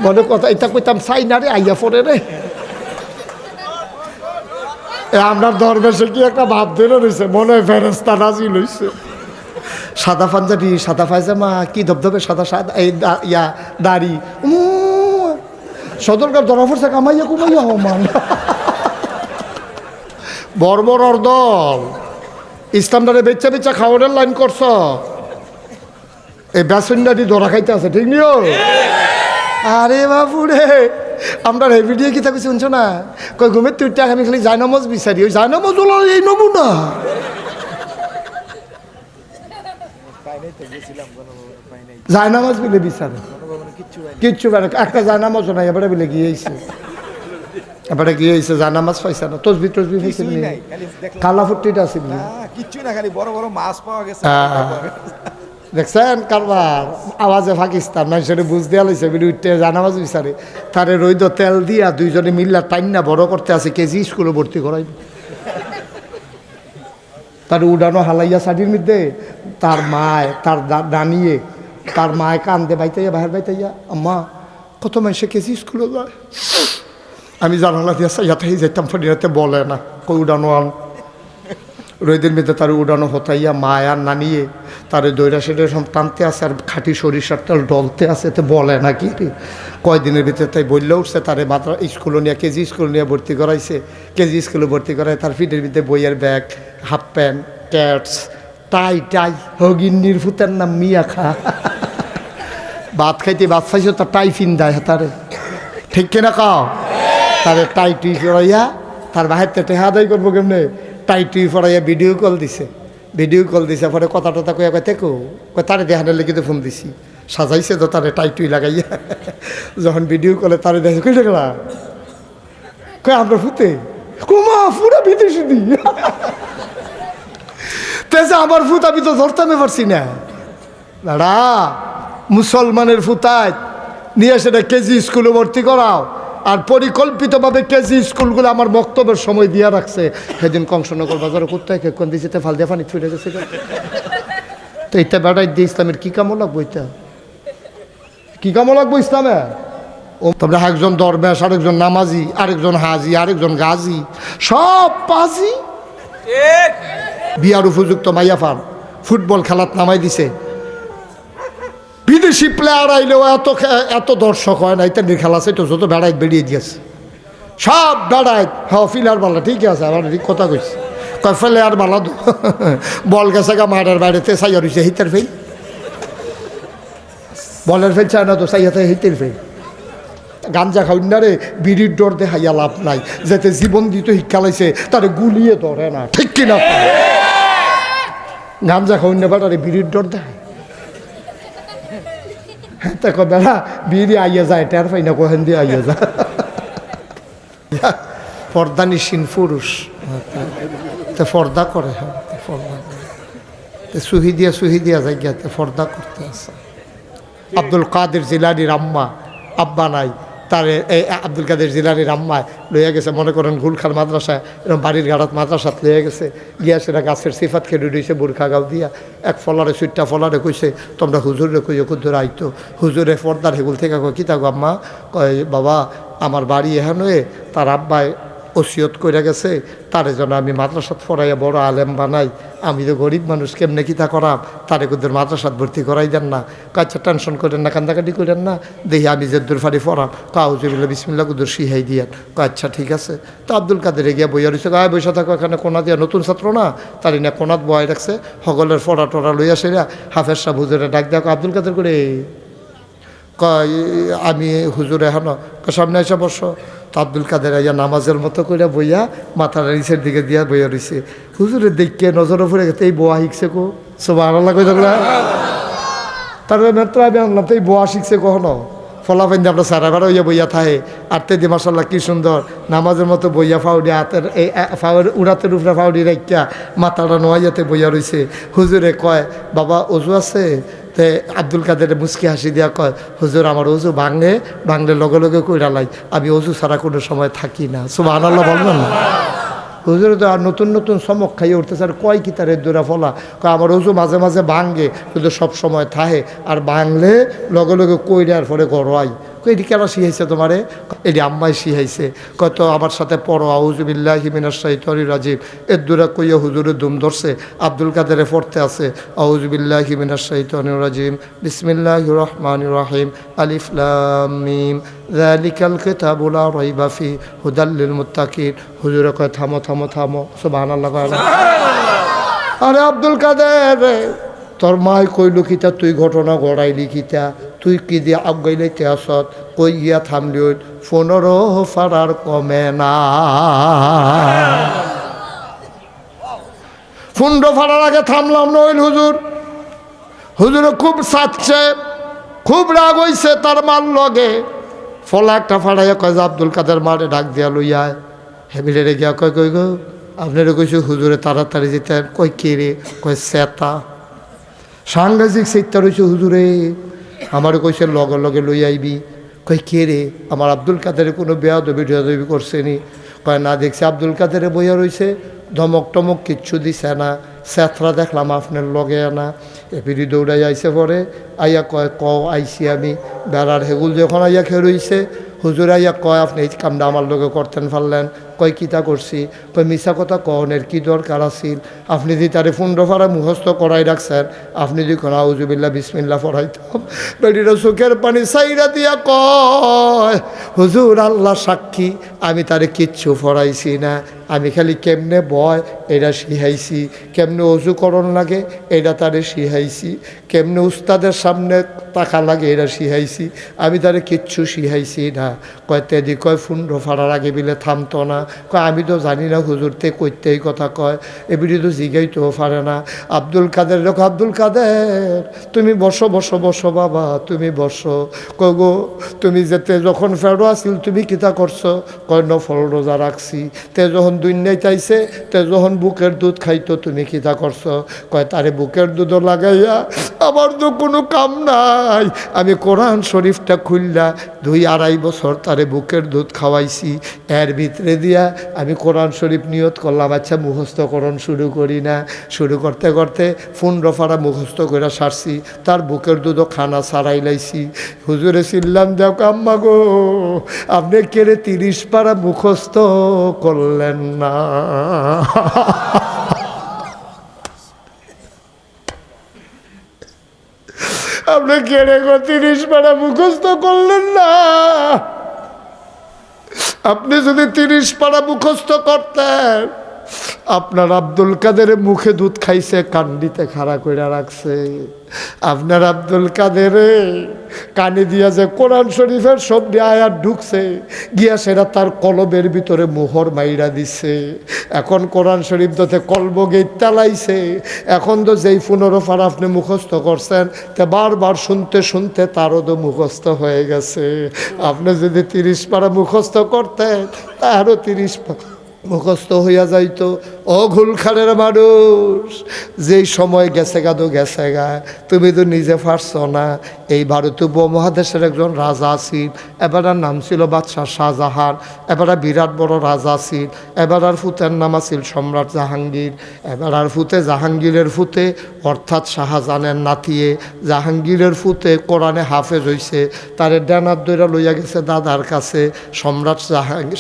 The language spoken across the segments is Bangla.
মনে কথা এটা কইতাম চাই না রে আইয়া পড়ে রে। আপনার দরবেশে কি একটা ভাব ধরে রয়েছে, মনে হয় ফেরেস্তা নাজিল হইছে। সাদা পাঞ্জাবি, সাদা পায়জামা, কি ধবধবে সাদা সাদা এই ইয়া দাড়ি, সদরকার ধরা পড়ছে কামাইয়া কুমাইয়া হমান। বর্বরর দল ইসলামটারে বেচা বেচা খাওয়ানোর লাইন করছ, এই বেসনডাটি ধরা খাইতে আছে, ঠিক নিও? আরে বাবু রে, আমরা এই ভিডিও কি থাকি শুনছো না? কই ঘুমের তুই আমি খালি জায়নামাজ বিচারি, ওই জায়নামাজ হলো এই নমুনা। জায়নামাজ বিলে বিচারে কিচ্ছু বেড়ে, একটা জায়নামাজও নাই, এবারে বিলে গিয়েছে, এবারে গিয়েছে জায়নামাজ পাইছে না, তসবি টসবি পাইছে না, কালা ফুটিটা আছে না, কিচ্ছু না, খালি বড় বড় মাছ পাওয়া গেছে। দেখছেন কারবার আওয়াজে পাকিস্তান মানুষের বুঝ দেওয়া লাইছে, বিড়ি উঠতে জানামাজ বিচারে, তারে রইদ তেল দিয়া দুইজনে মিল্লা টাইনা বড় করতে আছে, কেজি স্কুলে ভর্তি করাই, তার উড়ানো হালাইয়া শাড়ির মধ্যে তার মায় তার দাঁড়িয়ে তার মায় কান্দে বাইতাইয়া বাহির বাইতাইয়া, আম্মা কত মানুষে কেজি স্কুলে যায়, আমি জানালা দিয়া ইয়াতে যাইতাম ফেরিয়াতে বলে না, কই উড়ানো আন রইদের মধ্যে তার উড়ানো হতাইয়া মায় আর নানিয়ে তার দৈরা সেটা সব টানতে আছে, আর খাঁটি সরিষার তেল ডলতে আছে, তো বলে না কি কয়দিনের ভিতরে তাই বললে উঠছে, তারে মাত্র স্কুলে নিয়ে কেজি স্কুলে নিয়ে ভর্তি করাইছে, কেজি স্কুলে ভর্তি করায় তার ফিটের ভিতরে বইয়ের ব্যাগ, হাফ প্যান্ট, ক্যাটস, টাই টাই হগিন্নির ফুতের নাম মিয়া খা, ভাত খাইতে ভাত খাইছো তার টাই ফিন দেয় তারে, ঠিক কিনা কাও? তারে টাই টুই করাইয়া তার বাহির থেকে টেহা আদায় করবো কেমনে, টাইটুই পড়াইয়া ভিডিও কল দিছে, পরে কথা টথা কইয়া কয় দেখো, কয় তারে দেখানোর লেগে তো ফোন দিছি, সাজাইছে তো তারে টাইটুই লাগাইয়া, যখন ভিডিও কলে তারে দেখে কই দেখলা, কয় আমরা ফুতে কুমা পুরা বিদেশি দি, তেজে আমার ফুত আমি তো ধরতামে পারছি না, দাঁড়া মুসলমানের ফুতায় নিয়ে সেটা কেজি স্কুলে ভর্তি করাও, আর পরিকল্পিতভাবে কেজি স্কুলগুলো আমার বক্তব্যের সময় দিয়া রাখছে, সেদিন কংসনগর বাজারে কোথায় কোন দিয়েছে ফাল দিয়ে পানি ছুটে গেছে, তো এটা বেড়াই দিয়ে ইসলামের কী কামো লাগবো, এটা কী কামো লাগবো ইসলামে? ও তোমরা একজন দরবেশ, আরেকজন নামাজি, আরেকজন হাজি, আরেকজন গাজী, সব পাজি, বিয়ার উপযুক্ত মাইয়া ফান ফুটবল খেলাত নামাই দিছে, বিদেশি প্লেয়ার আইলেও এত দর্শক হয় না, এটা খেলা আছে তো যত বেড়াই বেরিয়ে দিয়েছে, সব বেড়ায় হ্যাঁ ফিলার বালা, ঠিক আছে, আমার কথা কইছে, কয় ফেলে আর বালা দো বল গেছে গা মাঠের বাইরেতে সাইয়া রয়েছে, হিতের ফেল বলের ফেল চায় না তো সাইয়াতে হিতের ফেল, গাঞ্জা খাউন্ডারে বিড়ির ডর দেখাইয়া লাভ নাই, যাতে জীবন দিত শিক্ষা লাইছে তারে গুলিয়ে ধরে না, ঠিক কিনা? গাঞ্জা খাউন্ডা বেটারে বিড়ির ডর দেখায়, দেখো বেড়া বিড়ি আইয়া যায়, টের পাই না কোহেন দিয়ে আইয়া যায়, পর্দানিসীন পুরুষ পর্দা করে, হ্যাঁ পর্দা সুহি দিয়া যায় গিয়াতে পর্দা করতে আছে। আব্দুল কাদের জিলানির আম্মা, আব্বা নাই তার, এই আব্দুল কাদের জিলানির আম্মায় লইয়া গেছে, মনে করেন গুলখার মাদ্রাসায় এরকম বাড়ির গাড়াত মাদ্রাসাত লইয়া গেছে, গিয়া সেটা গাছের সিফাত খেলে দিয়েছে, বুরখা গাও দিয়া এক ফলারে সুইটটা ফলারে কইছে, তোমরা হুজুরে কইও কুদ্দুর আইতো, হুজুরে পর্দার হেগুল থেকে কী থাকো আম্মা, কয় বাবা আমার বাড়ি এখান হয়ে তার আব্বায় ওসিয়ত কইরা গেছে, তার জন্য আমি মাদ্রাসাত পড়াইয়া বড় আলেম বানাই, আমি তো গরিব মানুষ, কেমনে কিতা করাম, তারে কুদ্দুর মাদ্রাসাত ভর্তি করাই দেন না, কাচ্চা টেনশন করেন না, কান্দাকাটি করেন না, দেখি আমি যে দূর ফাড়ি পড়াম, কাউজুবিল্লা বিসমিল্লা কুদ্দুর শিহাই দিয়ান, আচ্ছা ঠিক আছে। তো আব্দুল কাদের গিয়া বইয়া রয়েছে, গায়ে বৈশা থাকো, এখানে কোনা দিয়া নতুন ছাত্র না, তারই না কোনাত বয় রাখছে, সকলের ফড়া টড়া লইয়া সেরা হাফেজ সাহ হুজুরে ডাক দেখো, আব্দুল কাদের করে কয় আমি হুজুর এখনো সামনে এসে বসো, তো আব্দুল কাদের আইয়া নামাজের মতো করে বইয়া মাথার নিচের দিকে দিয়া বইয়া রয়েছে, হুজুরের দেখে নজরে ফুরে গেছে, এই বোয়া শিখছে কো সব আল্লাহ কই থাকলে, তারপরে মাত্র আমি আনলাম তো এই বোয়া শিখছে কখনো, ফলাফাইন্দে আমরা সারা বেড়া হইয়া বইয়া থাহে, আর তেদি মাসাল্লাহ কি সুন্দর নামাজের মতো বইয়া ফাউডি হাতের এই ফাউর উড়াতের উপরে ফাউডি রাখিয়া মাথাটা নোয়াইয়াতে বইয়া রয়েছে, হুজুরে কয় বাবা অজু আছে, তে আব্দুল কাদের মুস্কি হাসি দিয়া কয়, হুজুর আমার অজু ভাঙলে লগে লগে কইরা লাই, আমি অজু ছাড়া কোনো সময় থাকি না, সুবহানাল্লাহ বলবেন না? হুজুর তো আর নতুন নতুন চমক খাইয়ে উঠতেছে, আর কয় কি তার দূরা ফলা, কয় আমার উজু মাঝে মাঝে ভাঙ্গে কিন্তু সব সময় থাহে, আর ভাঙলে লগে লগে কইরার পরে গড়াই। এটি কেন শিখাইছে তোমারে? এটি আম্মাই শিখাইছে। কত আমার সাথে পড়ো আউযুবিল্লাহি মিনাশ শাইতানির রাজিম, এর দূরা কইয়া হুজুরে দুম ধরছে। আব্দুল কাদেরে পড়তে আছে আউযুবিল্লাহি মিনাশ শাইতানির রাজিম বিসমিল্লাহির রহমানির রহিম আলিফ লাম মিম যালিকাল কিতাবু লা রাইবা ফি হুদাল লিল মুত্তাকিন। হুজুরে কয় থামো থামো থামো, সুবহানাল্লাহ। আরে আব্দুল কাদের, তোর মায় কইল কিতা, তুই ঘটনা গড়াইলি কিতা, তুই কি দিয়ে আগাইলাইতে আসত, কই গিয়া থামলি 15 ফারার কমে না। 15 ফারার আগে থামলাম না ওই হুজুর। হুজুরে খুব চাচ্ছে, খুব রাগ হইছে তার মার লগে। ফলা একটা ফাড়াইয়া কয় যে আব্দুল কাদের মারে ডাক দিয়া লইয়ায়। হেবিলে রে গিয়া কয় কই গো আপনারে কইছে হুজুরে তাড়াতাড়ি যেতে। কই কে রে? কয় সেতা। সাংঘাতিক চিত্তা রয়েছে হুজুরে, আমারও কইছে লগে লগে লই আইবি। কই কে রে? আমার আব্দুল কাদের কোনো বেয়াদবি টেয়াদবি করছে নি? কয় না, দেখছি আব্দুল কাদেরে বইয়া রয়েছে, ধমক টমক কিচ্ছু দিছে না, স্যাথরা দেখলাম আপনার লগে আনা। এপিডি দৌড়াই আইসে পরে আইয়া কয় আইসি আমি বেড়ার হেগুল যখন আইয়া খেয়ে রইছে। হুজুর আইয়া কয় আপনি এই কামটা আমার লগে করতেন পারলেন? কয় কিতা করছি? কয় মিশা কথা কনের কি দরকার আছিল? আপনি যদি তারে 15 ফারা মুখস্থ করাই রাখছেন, আপনি যদি কোন আউযুবিল্লাহ বিসমিল্লাহ পড়াইতাম। বেটিরা চোখের পানি সাইরা দিয়া কয় হুজুর আল্লাহ সাক্ষী, আমি তারে কিচ্ছু পড়াইছি না, আমি খালি কেমনে বয় এটা শিখাইছি, কেমনে অজু করণ লাগে এটা তারে শিখাইছি, কেমনে উস্তাদের সামনে টাকা লাগে এটা শিখাইছি, আমি তারে কিচ্ছু শিখাইছি না। কয় তেদি কয় 15 ফাড়ার আগে বিলে থামতো না। কয় আমি তো জানি না হুজুর, তে কইতেই কথা কয়, এবিডি তো জিগাইতেও পারে না। আব্দুল কাদের দেখো, আব্দুল কাদের তুমি বসো বসো বসো বাবা, তুমি বসো। কয় গো তুমি যেতে যখন ফেরো আসিল তুমি কিতা করছো? কয় নফল রোজা রাখছি। তে যখন দুনিয়ায় চাইছে, তে যখন বুকের দুধ খাইতো তুমি কিতা করছো? কয় তারে বুকের দুধও লাগাইয়া আমার তো কোনো কাম নাই, আমি কোরআন শরীফটা খুললা 2-2.5 বছর তারে বুকের দুধ খাওয়াইছি। এর ভিতরে দিয়া আমি কোরআন শরীফ নিয়ত করলাম আচ্ছা মুখস্থকরণ শুরু করি না। শুরু করতে করতে 15 ফারা মুখস্থ করে সারছি, তার বুকের দুধও খানা সারাই লাইছি। হুজুরে চিল্লাম যাও আম্মা গো, আপনি কেড়ে 30 পারা মুখস্থ করলেন না? আপনি কেড়ে গো 30 পারা মুখস্থ করলেন না? আপনি যদি 30 পারা মুখস্থ করতেন, আপনার আব্দুল কাদের মুখে দুধ খাইছে, কান্ডিতে খাড়া করে রাখছে। আপনার আব্দুল কাদের কানে দিয়া যে কোরআন শরীফের শব্দে আয়াত ঢুকছে, গিয়া সেটা তার কলবের ভিতরে মোহর মাইরা দিছে। এখন কোরআন শরীফ দতে কলব গেট তালাইছে। এখন তো যেই 15 ফারা আপনি মুখস্থ করছেন, তে বারবার শুনতে শুনতে তারও তো মুখস্থ হয়ে গেছে। আপনি যদি 30 পারা মুখস্থ করতেন, তারও 30 মুখস্থ হইয়া যাইতো। ও ঘুলখানের মানুষ, যেই সময় গেছে গা তো গেছে গা, তুমি তো নিজে পারছো না। এই ভারতীয় উপমহাদেশের একজন রাজা ছিল, এবারার নাম ছিল বাদশাহ শাহজাহান। এবারা বিরাট বড় রাজা ছিল। এবারার ফুতের নাম আছিল সম্রাট জাহাঙ্গীর। এবারার ফুতে জাহাঙ্গীরের ফুতে অর্থাৎ শাহজাহানের নাতিয়ে জাহাঙ্গীরের ফুতে কোরআনে হাফেজ হইছে। তারে ডানার দইরা লইয়া গেছে দাদার কাছে, সম্রাট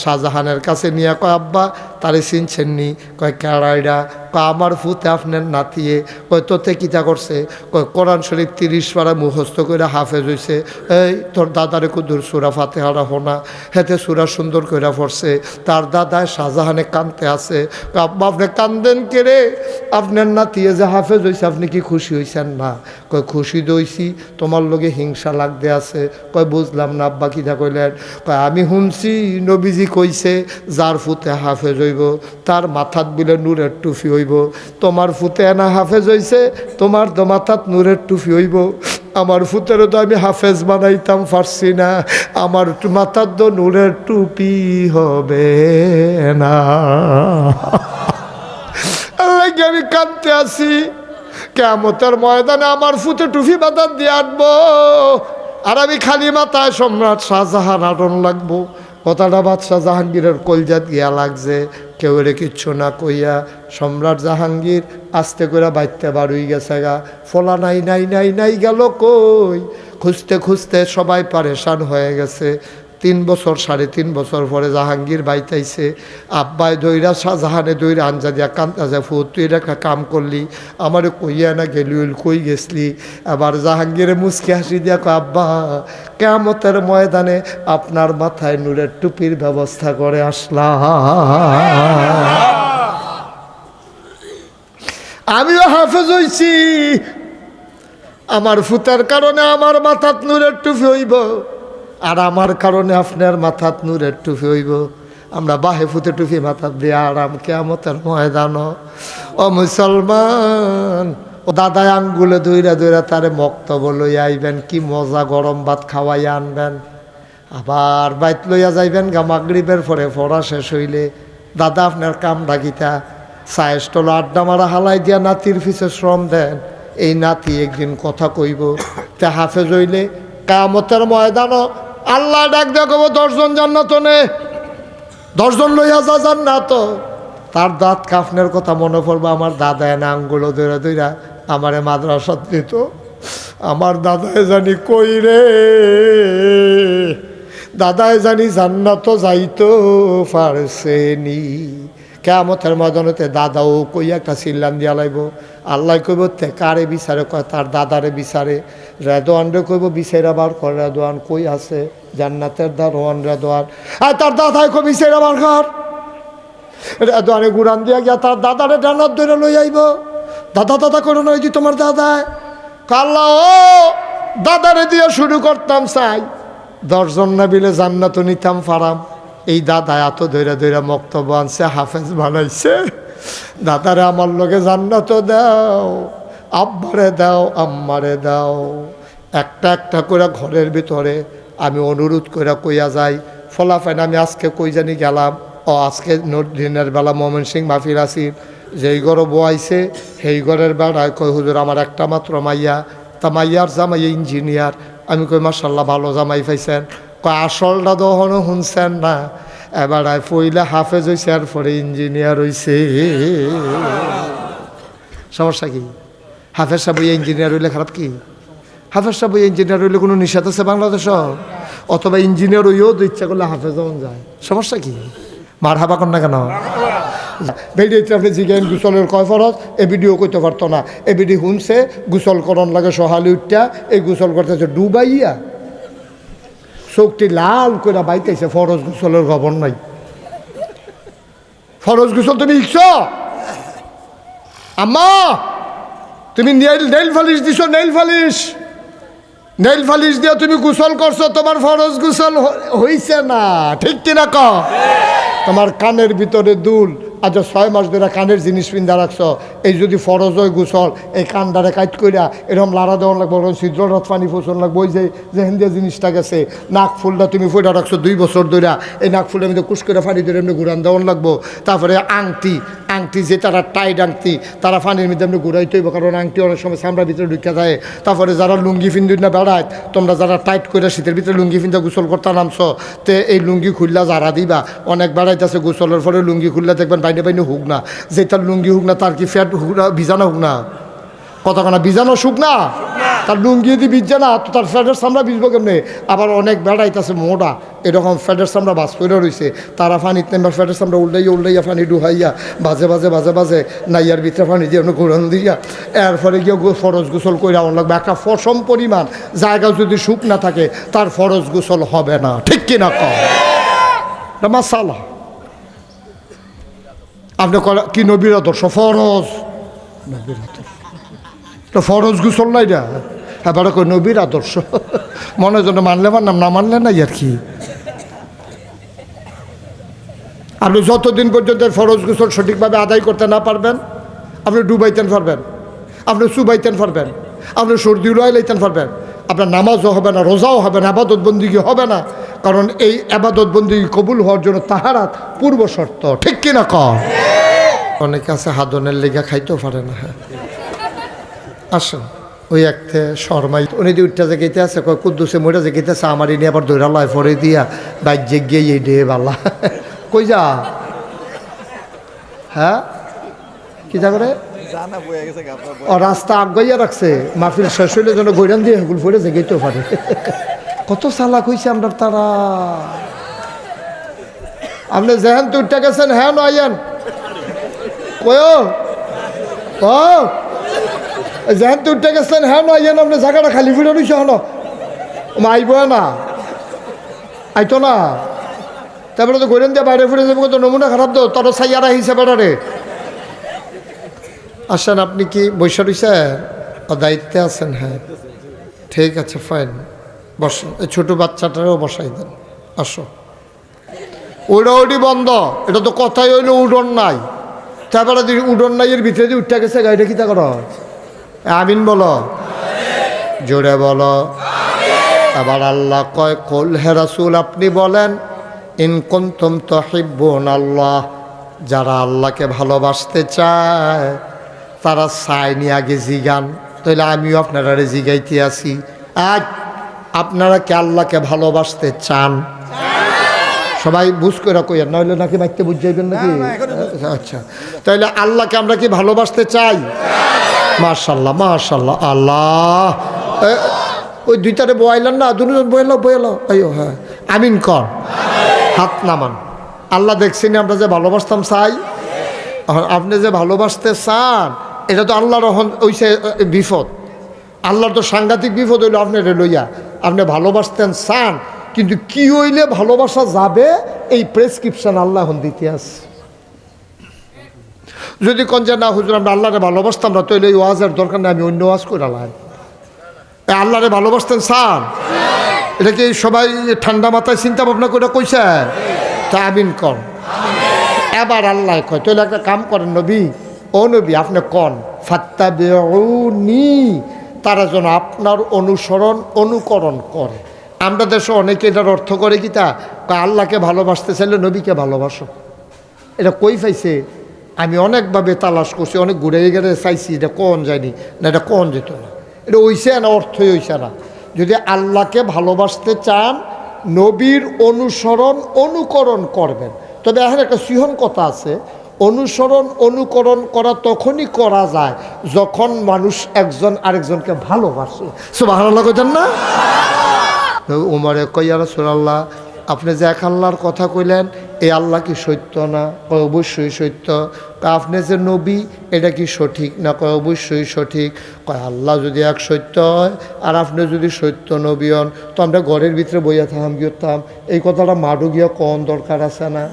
শাহজাহানের কাছে নিয়ে কয় আব্বা তারে চিনছেন নি? কয় কেড়াইডা? কয় আমার ফুতে আপনার নাতিয়ে। কয় তোতে কিতা করছে? কয় কোরআন শরীফ 30 পারা মুখস্থ করে হাফেজ হইছে। এই তোর দাদারে কুদুর সুরা ফাতেহারা হোনা, হেতে সুরা সুন্দর করে পড়ছে। তার দাদায় শাহজাহানে কানতে আছে। আব্বা আপনি কান্দেন কে রে? আপনার নাতিয়ে যে হাফেজ হইছে, আপনি কি খুশি হইছেন না? কয় খুশি দইছি, তোমার লগে হিংসা লাগতে আছে। কয় বুঝলাম না আব্বা কিতা কইলেন? কয় আমি শুনছি নবীজি কইছে যার ফুতে হাফেজ হইব তার মাথাত বিলে নূরের টুফি হইব। তোমার ফুতে না হাফেজ হইছে, তোমার তো মাথাত নূরের টুফি হইব। আমার ফুতেরও তো আমি হাফেজ বানাইতাম পারছি না, আমার মাথার তো নূরের টুপি হবে না। আমি কাঁদতে আসি, কিয়ামতের ময়দানে আমার ফুতে টুপি মাথার দিয়ে আনবো, আর আমি খালি মাথায় সম্রাট শাহজাহান আটন লাগবো। কথাটা বাদশাহ জাহাঙ্গীরের কলজাত গিয়া লাগছে। কেউ রে কিচ্ছু না কইয়া সম্রাট জাহাঙ্গীর আস্তে করে বাইতে বাড়ুই গেছে গা। ফলা নাই নাই নাই নাই গেল কই, খুঁজতে খুঁজতে সবাই পারেশান হয়ে গেছে। 3 বছর 3.5 বছর পরে জাহাঙ্গীর বাইতাইছে। আব্বাই দইরা শাহজাহানে দইরা আঞ্জা দিয়া কান্দা যায়, ফুট তুই একটা কাম করলি, আমারে কইয়া না গেলুল, কই গেছলি? আবার জাহাঙ্গীরে মুচকি হাসি দিয়া কয়, আব্বা কিয়ামতের ময়দানে আপনার মাথায় নূরের টুপির ব্যবস্থা করে আসলাম। আমিও হাফেজ হইছি, আমার ফুতার কারণে আমার মাথাত নূরের টুপি হইব, আর আমার কারণে আপনার মাথাত নূরের টুপি হইব। আমরা বাহে ফুতে টুপি মাথাত দিয়ে আরাম কিয়ামতের ময়দান। ও মুসলমান, ও দাদায় আঙ্গুলে দইরা দইরা তারে মক্তব লইয়া আইবেন, কি মজা গরম ভাত খাওয়াইয়া আনবেন। আবার বাইত লইয়া যাইবেন গা মাগরিবের পরে পড়া শেষ হইলে। দাদা আপনার কাম ডাকিতা চায় স্টল আড্ডা মারা হালাই দিয়া নাতির পিছে শ্রম দেন। এই নাতি একদিন কথা কইব, তে হাফেজ হইলে কিয়ামতের ময়দান আল্লাহ ডাক দেয়া কব 10 জন জান্নাত নে, 10 জন লইয়া যা জান্নাত। তার দাঁত কাফনের কথা মনে পড়বে, আমার দাদায় না আঙ্গুলো দইরা দইরা আমারে মাদ্রাসাত দিত। আমার দাদায় জানি কই রে, দাদায় জানি জান্নাত যাইতো পারছেনি। কিয়ামতের ময়দানেতে দাদাও কই একটা চিল্লান দিয়া লাইব। আল্লাহ কইব তে কারে বিচারে, কয় তার দাদারে বিচারে। রেদওয়ানরে কইব বিচারা বার কর, রেদওয়ান কই আছে? জান্নাতের দারোয়ান রেদওয়ান। আর তার দাদায় কই বিচারা বার কর। রেদওয়ানে গুড়ান দিয়া গিয়া তার দাদারে ডানাত ধরে লই আইব। দাদা দাদা করে নয় দি তোমার দাদায়। আল্লাহ ও দাদারে দিয়ে শুরু করতাম চাই, 10 জন না বিলে জান্নাত নিতাম ফারাম। এই দাদা এত ধৈরা ধৈরা মক্তব্য আনছে, হাফেজ বানাইছে। দাদারে আমার লগে জান্নাত দাও, আব্বারে দাও, আম্মারে দাও। একটা একটা করে ঘরের ভিতরে আমি অনুরোধ করে কইয়া যাই। ফলাফাইন আমি আজকে কই জানি গেলাম, ও আজকে দিনের বেলা ময়মনসিং মাহফিল আসির, যেই ঘরে বয়াইছে সেই ঘরের বেড়ায় কই হুজুর আমার একটা মাত্র মাইয়া, তা মাইয়ার জামাই ইঞ্জিনিয়ার। আমি কই মাশাল্লাহ ভালো জামাই পাইছেন। কয় আসলটা দহনও শুনছেন না, এবার পইলে হাফেজ হয়েছে আর পরে ইঞ্জিনিয়ার হয়েছে। সমস্যা কি? হাফেজ সাহেব ইঞ্জিনিয়ার হইলে খারাপ কি? হাফেজ সাহেব ইঞ্জিনিয়ার হইলে কোনো নিষেধ আছে বাংলাদেশ? অথবা ইঞ্জিনিয়ার হইও তো ইচ্ছা করলে হাফেজ হন যায়, সমস্যা কি? মার হাবা কর না কেন? ভিডিওতে আপনি জিজ্ঞেন গুসলের কয় ফরজ, এ ভিডিও করতে পারতো না। এ ভিডিও শুনছে গুসল করন লাগে সহালি উঠটা, এই গুসল করতেছে ডুবাইয়া চোখটি লাল করে বাইতেছে। ফরজ গুসলের খবর নাই। ফরজ গুসল তুমি ইচ্ছ? আম্মা তুমি নেইল ফালিশ দিছ, নেইল ফালিশ, নেইল ফালিশ দিয়ে তুমি গুসল করছো, তোমার ফরজ গুসল হইছে না, ঠিক কিনা ক? তোমার কানের ভিতরে দুল, আজ 6 মাস ধরে কানের জিনিস পিন্ধা রাখছ, এই যদি ফরজ হয় গুসল, এই কানডারে কাইট কইরা এরকম লাড়া দেওয়ার লাগবো, ছিদ্ররথ পানি ফোসন লাগবো। ওই যে হেন্দিয়া জিনিসটা গেছে, নাক ফুলটা তুমি ফুটা রাখছো 2 বছর ধরে, এই নাক ফুলটা মধ্যে কুশ করে পানি ধরে এমনি ঘুরান দেওয়ার লাগবো। তারপরে আংটি, আংটি যে তারা টাইট আংটি, তারা পানির মধ্যে এমনি ঘুরাইতে হইব, কারণ আংটি অনেক সময় চামড়ার ভিতরে ঢুকে যায়। তারপরে যারা লুঙ্গি ফিন্দুর না বেড়ায়, তোমরা যারা টাইট করে শীতের ভিতরে লুঙ্গি ফিন্দা গোসল করতে নামছো, তে এই লুঙ্গি খুললা যারা দিবা, অনেক বেড়াইতেছে গোসলের পরে লুঙ্গি খুললা দেখবেন বাইনে বাইনে হুক না, যে তার লুঙ্গি হুক না, তার কি ফ্যাট হুক না, ভিজানো হুক না, কতখানা ভিজানো শুক না, তার লুঙ্গি যদি ভিজছে না তো তার ফ্যাটের চামড়া ভিজবো কেমনে? আবার অনেক বেড়াইতেছে মোটা, এরকম ফ্যাটের চামড়া বাস করে রয়েছে, তারা পানিতে নেবার ফ্যাটের চামড়া উল্টাইয়া উল্টাইয়া পানি ডুহাইয়া বাজে বাজে বাজে বাজে নাইয়ার ভিতরে পানি দিয়ে ঘুরান দিয়া এরপরে গিয়ে ফরজ গোসল করে আমার লাগবে। একটা ফসম পরিমাণ জায়গা যদি শুক না থাকে তার ফরজ গোসল হবে না, ঠিক কিনা কম? মাসালা আপনি কি নবীর আদর্শ? ফরজ নবীর আদর্শ, ফরজ গোসল নাই না, এবারে কই নবীর আদর্শ। মনে জন্য মানলে মানলাম, না মানলে নাই আর কি। আপনি যতদিন পর্যন্ত ফরজ গোসল সঠিকভাবে আদায় করতে না পারবেন, আপনি ডুবাইতেন পারবেন, আপনি চুবাইতেন পারবেন, আপনি সর্দি উলাই লাইতেন পারবেন, আপনার নামাজও হবে না, রোজাও হবে না, আবাদত বন্দিগি হবে না। কারণ এই আবাদত বন্দিগি কবুল হওয়ার জন্য তাহারাত পূর্ব শর্ত, ঠিক কিনা কর? অনেকে আছে হাদনের লেগা খাইতেও পারে না। হ্যাঁ আসেন, ওই একটা শর্মাই উনি যে উঠটা জেগেতে আছে, কয় কুদ্দুসে মইটা জেগেতেছে, আমার এনে আবার দৈরা লয় ফরে দিয়া বাইক জেগিয়ে এই ডে বালা কই যা হ্যাঁ কি তা করে জানা বয়ে গেছে আপনার ও রাস্তা আগাইয়া রাখছে মাহফিল শেষ হইলে যেন গৈরান দিয়ে হেগুল ফিরে যেতেও পারে কত চালাক হয়েছে আপনার তারা আপনি যেহেন তো উঠতে গেছেন হ্যাঁ নয়েন কয় ও যেহেন তো উঠতে গেছেন হ্যাঁ নয়েন আপনি জায়গাটা খালি ফিরে রয়েছে হন আইব না আইতো না তারপরে তো গৈরান দিয়ে বাইরে ফিরে যাবো তো নমুনা খারাপ তো তোর সাইয়ারা হিসেবে রে আসেন আপনি কি বৈশা রয়েছেন ও দায়িত্বে আছেন হ্যাঁ ঠিক আছে ফাইন বসেন এই ছোটো বাচ্চাটারও বসাই দেন আসো উড়ি বন্ধ এটা তো কথাই হইলো উড়ন নাই তারপরে দেখি উড়ন নাই এর ভিতরে দিয়ে উঠতে গেছে গাড়িটা কি তা করো আমিন বলো জোরে বলো আবার আল্লাহ কয় কুল হে রাসূল আপনি বলেন ইন কুনতুম তুহিব্বুন আল্লাহ যারা আল্লাহকে ভালোবাসতে চায় তারা চায়নি আগে জিগান তাহলে আমিও আপনারা জিগাইতে আসি আজ আপনারা কি আল্লাহকে ভালোবাসতে চান সবাই বুঝ করে কইয়া নইলে নাকি মাইতে বুঝাইবেন নাকি আচ্ছা তাহলে আল্লাহকে আমরা কি ভালোবাসতে চাই মাশাল্লাহ মাশাল্লাহ আল্লাহ ওই দুইটারে বয়াইলেন না দুজন বয়ালো আইও হ্যাঁ আমিন কর হাত নামান আল্লাহ দেখছেন আমরা যে ভালোবাসতাম চাই আপনি যে ভালোবাসতে চান এটা তো আল্লাহর ওইসে বিপদ আল্লাহর তো সাংঘাতিক বিপদ হইল আপনার লইয়া আপনি ভালোবাসতেন চান কিন্তু কি হইলে ভালোবাসা যাবে এই প্রেসক্রিপশন আল্লাহ এখন দিতে আসে যদি কোন যে না হুজুর আমরা আল্লাহরে ভালোবাসতাম না তাহলে এই ওয়াজের দরকার নেই আমি অন্য ওয়াজ করে আলাম আল্লাহরে ভালোবাসতেন চান এটা কি সবাই ঠান্ডা মাথায় চিন্তা ভাবনা করে কইছে তা আমিন কর এবার আল্লাহ কয় তাহলে একটা কাম করেন নবী ও নবী আপনি কন ফাত্তাবিউনি তারা যেন আপনার অনুসরণ অনুকরণ করে আমরা দেশে অনেকে এটার অর্থ করে কি তা আল্লাহকে ভালোবাসতে চাইলে নবীকে ভালোবাসো এটা কই পাইছে আমি অনেকভাবে তালাশ করছি অনেক ঘুরে গেলে চাইছি এটা কোন যায়নি না এটা কোন যেত না এটা হইছে না অর্থই হইছে না যদি আল্লাহকে ভালোবাসতে চান নবীর অনুসরণ অনুকরণ করবেন তবে এখন একটা সিহন কথা আছে অনুসরণ অনুকরণ করা তখনই করা যায় যখন মানুষ একজন আরেকজনকে ভালোবাসে সুবহানাল্লাহ কইতেন না উমরে কইয়া রাসূলুল্লাহ আপনি যে এক আল্লাহর কথা কইলেন এই আল্লাহ কি সত্য না কয় অবশ্যই সত্য আপনি যে নবী এটা কি সঠিক না কয় অবশ্যই সঠিক কয় আল্লাহ যদি এক সত্য হয় আর আপনি যদি সত্য নবী হন তো আমরা ঘরের ভিতরে বইয়া থাকাম গিয়েতাম এই কথাটা মাডু গিয়া কোন দরকার আছে না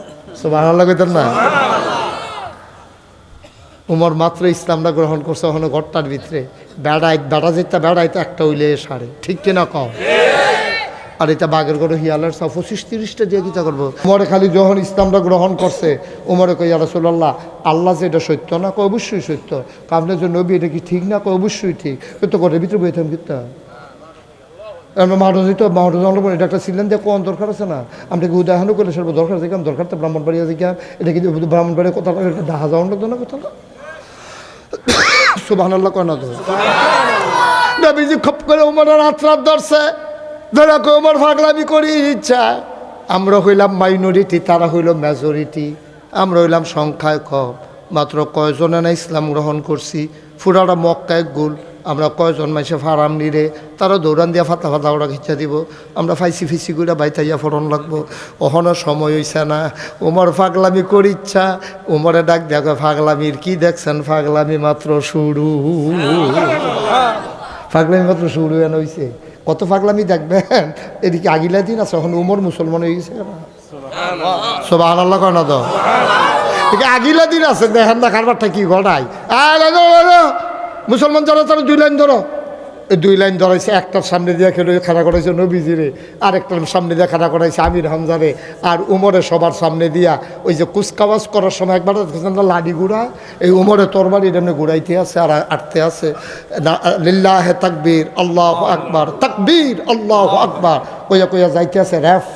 সুবহানাল্লাহ কইতেন না উমর মাত্র ইসলামটা গ্রহণ করছে ওখানে ঘরটার ভিতরে বেড়া যেতে একটা উইলে সারে ঠিক কিনা কম আর এটা বাগের গড়ে হিয়ালার 25-30টা দিয়ে কিতা করবো উমরে খালি যখন ইসলামটা গ্রহণ করছে উমরে কই ইয়া রাসূলুল্লাহ আল্লাহ যে এটা সত্য না কয় অবশ্যই সত্য আপনি যে নবী এটা কি ঠিক না কয় অবশ্যই ঠিক তো ঘরের ভিতরে বই থাম কিতা এটা একটা সিলেন দিয়ে কোন দরকার আছে না আমরা কি উদাহরণ করলে সর্ব দরকার দেখলাম দরকার তো ব্রাহ্মণবাড়িয়া দেখলাম এটা কিন্তু ব্রাহ্মণবাড়িয়া কথা দেখা যাওয়ার লাগতো না কথা সুবহানাল্লাহ কয় না তো নবীজি খপ করে উমরের হাত ধরছে ধরা কই উমর পাগলামি করি ইচ্ছা আমরা হইলাম মাইনরিটি তারা হইল মেজরিটি আমরা হইলাম সংখ্যায় কম মাত্র কয়জনে না ইসলাম গ্রহণ করছি ফুরাটা মক্কায় গুল আমরা কয়জন মাইসে ফারাম নিরে তারা দৌড়ান দিয়া ফাতা ওরা খিচা দিব আমরা ফাইসি ফিসি করে বাইতাইয়া ফরন লাগবো ওখানো সময় হইছে না উমর পাগলামি করি ইচ্ছা উমরে ডাক দেখো পাগলামির কি দেখছেন পাগলামি মাত্র শুরু পাগলামি মাত্র শুরু এনে হইছে কত পাগলামি দেখবেন এদিকে আগিলা দিন আছে এখন উমর মুসলমান হয়ে গেছে না সুবহানাল্লাহ কয় না তো এদিকে আগিলা দিন আছে দেখেন না কারবারটা কি ঘটায় মুসলমান যারা তারা 2 লাইন ধরো এই 2 লাইন ধরাইছে একটার সামনে দিয়ে খাড়া করাইছে নবীজিরে আর একটার সামনে দিয়ে খাড়া করাইছে আমির হামজারে আর উমরে সবার সামনে দিয়া ওই যে কুচকাওয়াজ করার সময় একবার লাডি ঘুরায় এই উমরে তরবারি এমনি ঘুরাইতে আছে আর আটতে আছে লিল্লাহে তাকবীর আল্লাহু আকবার তাকবীর আল্লাহু আকবার কইয়া কইয়া যাইতে আছে রেফ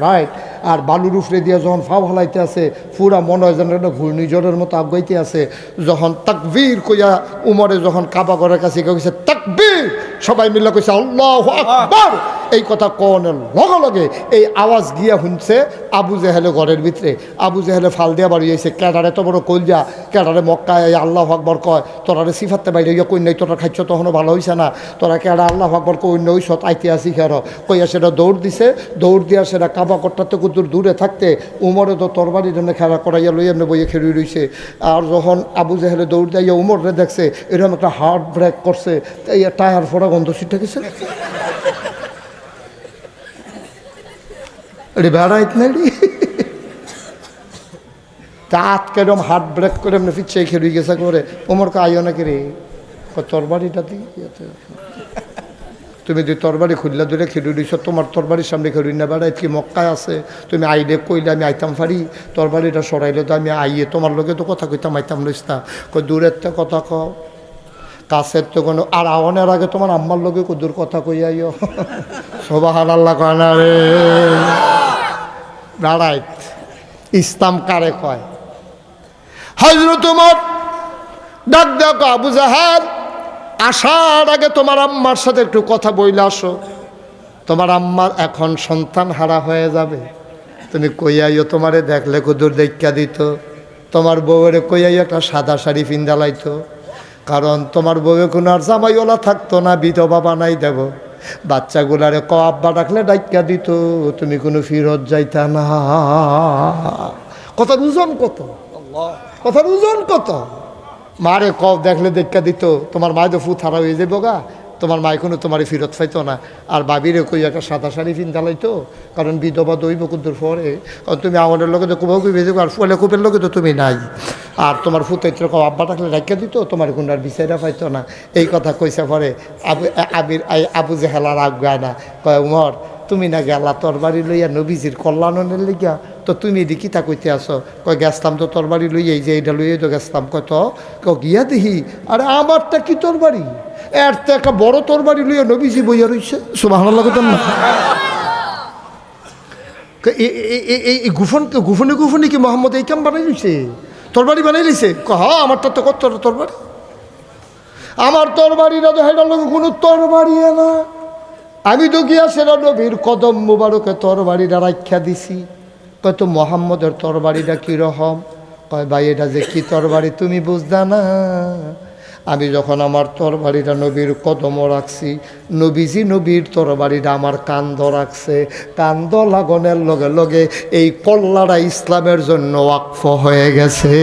রাইট আর বালুর উফরে দিয়ে যখন ফাও হালাইতে আছে পুরা মনে হয় যেন ঘূর্ণিঝড়ের মতো আগাইতে আছে যখন তাকবীর কইয়া উমরে যখন কাবা ঘরের কাছে কইছে তাকবীর সবাই মিলে কইছে আল্লাহু আকবার এই কথা কনের লগে লগে এই আওয়াজ গিয়া শুনছে আবু জেহেলে ঘরের ভিতরে। আবু জেহেলে ফাল দিয়া বাড়ি হয়েছে, ক্যাডারে তো বড় কলজা, ক্যাডারে মক্কায় আল্লাহ আকবর কয়, তোরারে সিফাতে বাইরে হইয়া কই নাই, তোরা খাইছ তখনও ভালো হয়েছে না, তোরা ক্যাডা আল্লাহ আকবর কই অন্য সত আইতিয়াসি খের কইয়া সেটা দৌড় দিছে। দৌড় দিয়া সেটা কাবা করতে কুদুর দূরে থাকতে উমরে তো তরবারি জন্য খেলা করাইয়া লই এমনি বইয়ে খেড়ি রইছে। আর যখন আবু জেহেলে দৌড় দিয়া উমরে দেখছে এরকম একটা হার্ট ব্রেক করছে, এই টায়ার ফোড়া গন্ধ ছিটে গেছে। বেড়াইত না তাত কেরম হার্ট ব্রেক করে এমনি ফিচ্ছে খেড়ি গেছে করে উমর কে আইও নাকি রে তরবারিটা দিই তুমি যদি তরবারি খুললা ধরে খেড়ি দিছ, তোমার তরবারির সামনে খেড়ি না বেড়াই কি মক্কায় আছে, তুমি আইলে কইলে আমি আইতাম পারি, তরবারিটা সরাইলে তো আমি আইয়ে তোমার লোকে তো কথা কইতাম আইতাম লইস্তা কই দূরের তো কথা কও কাছের তো কোনো আর আওয়ানের আগে তোমার আম্মার লোকে দূর কথা কই আইও সুবহানাল্লাহ কয় না রে বেড়াইত। ইসলাম কারে কয়? হযরত ওমর ডাক দেখো আবু জাহেল আসার আগে তোমার আম্মার সাথে একটু কথা বইলে আসো, তোমার আম্মার এখন সন্তান হারা হয়ে যাবে, তুমি কইয়াইও তোমারে দেখলে কুদুর দেখা দিত, তোমার বউয়ের কইয়াইও একটা সাদা শাড়ি পিন্দালাইতো, কারণ তোমার বউয়ে কোনো আর জামাইওয়ালা থাকতো না, বিধবা বানাই দেব, বাচ্চাগুলারে ক আব্বা ডাকলে ডাইকা দিত, তুমি কোনো ফিরত যাইতা না। কথার ওজন কত, কথার ওজন কত। মারে কব দেখলে দেখা দিত, তোমার মায় তো ফুট হারা হয়ে যাবো গা, তোমার মায় কোনো তোমার ফিরত পাইতো না। আর বাবিরে কই একটা সাদা শাড়ি পিন্ধালাইতো, কারণ বিধবা দইব কুদ্দুর পরে, কারণ তুমি আমাদের লোকে তো কুবাও কুবে যাবো, আর ফুলে কুপের লোকে তো তুমি নাই। আর তোমার ফুটাইতে কব আব্বা ডাকলে ডাকিয়া দিত, তোমার কোনো আর বিচাইরা পাইতো না। এই কথা কইসা পরে আবু জেহেলার আগায় না, কয় উমর তুমি না গেলা তরবারি লইয়া নবীজির কল্যাণের লিগা, তো তুমি এদিকে তা কইতে আসো, কয় গেছতাম তো তরবারি লইয়া, এই যে এইটা লইয়াই তো গেছতাম, কয় তো গিয়া দেখি আরে আমারটা কি তরবারি, এর তো একটা বড় তরবারি লইয়া নবীজি বইয়া রইছে। সুবহানাল্লাহ কইতাম না? এই গুফনে গুফনে কি মোহাম্মদ এই কাম বানাই লইছে, তরবারি বানাই লইছে? হ্যাঁ আমারটা তো কত তরবারি, আমার তরবারিটা তো হেটার লোক কোনো তরবারি না, আমি তো গিয়া সেটা নবীর কদম মুবারকে তরবারিটা রাখ্যা দিছি। কয় তো মোহাম্মদের তরবারিটা কীরকম? কয় ভাই এটা যে কি তরবারি তুমি বুঝদা না, আমি যখন আমার তরবারিটা নবীর কদম রাখছি, নবীজি নবীর তরবারিটা আমার কান্দ রাখছে, কান্দ লাগনের লগে লগে এই কল্লাটা ইসলামের জন্য ওয়াকফ হয়ে গেছে।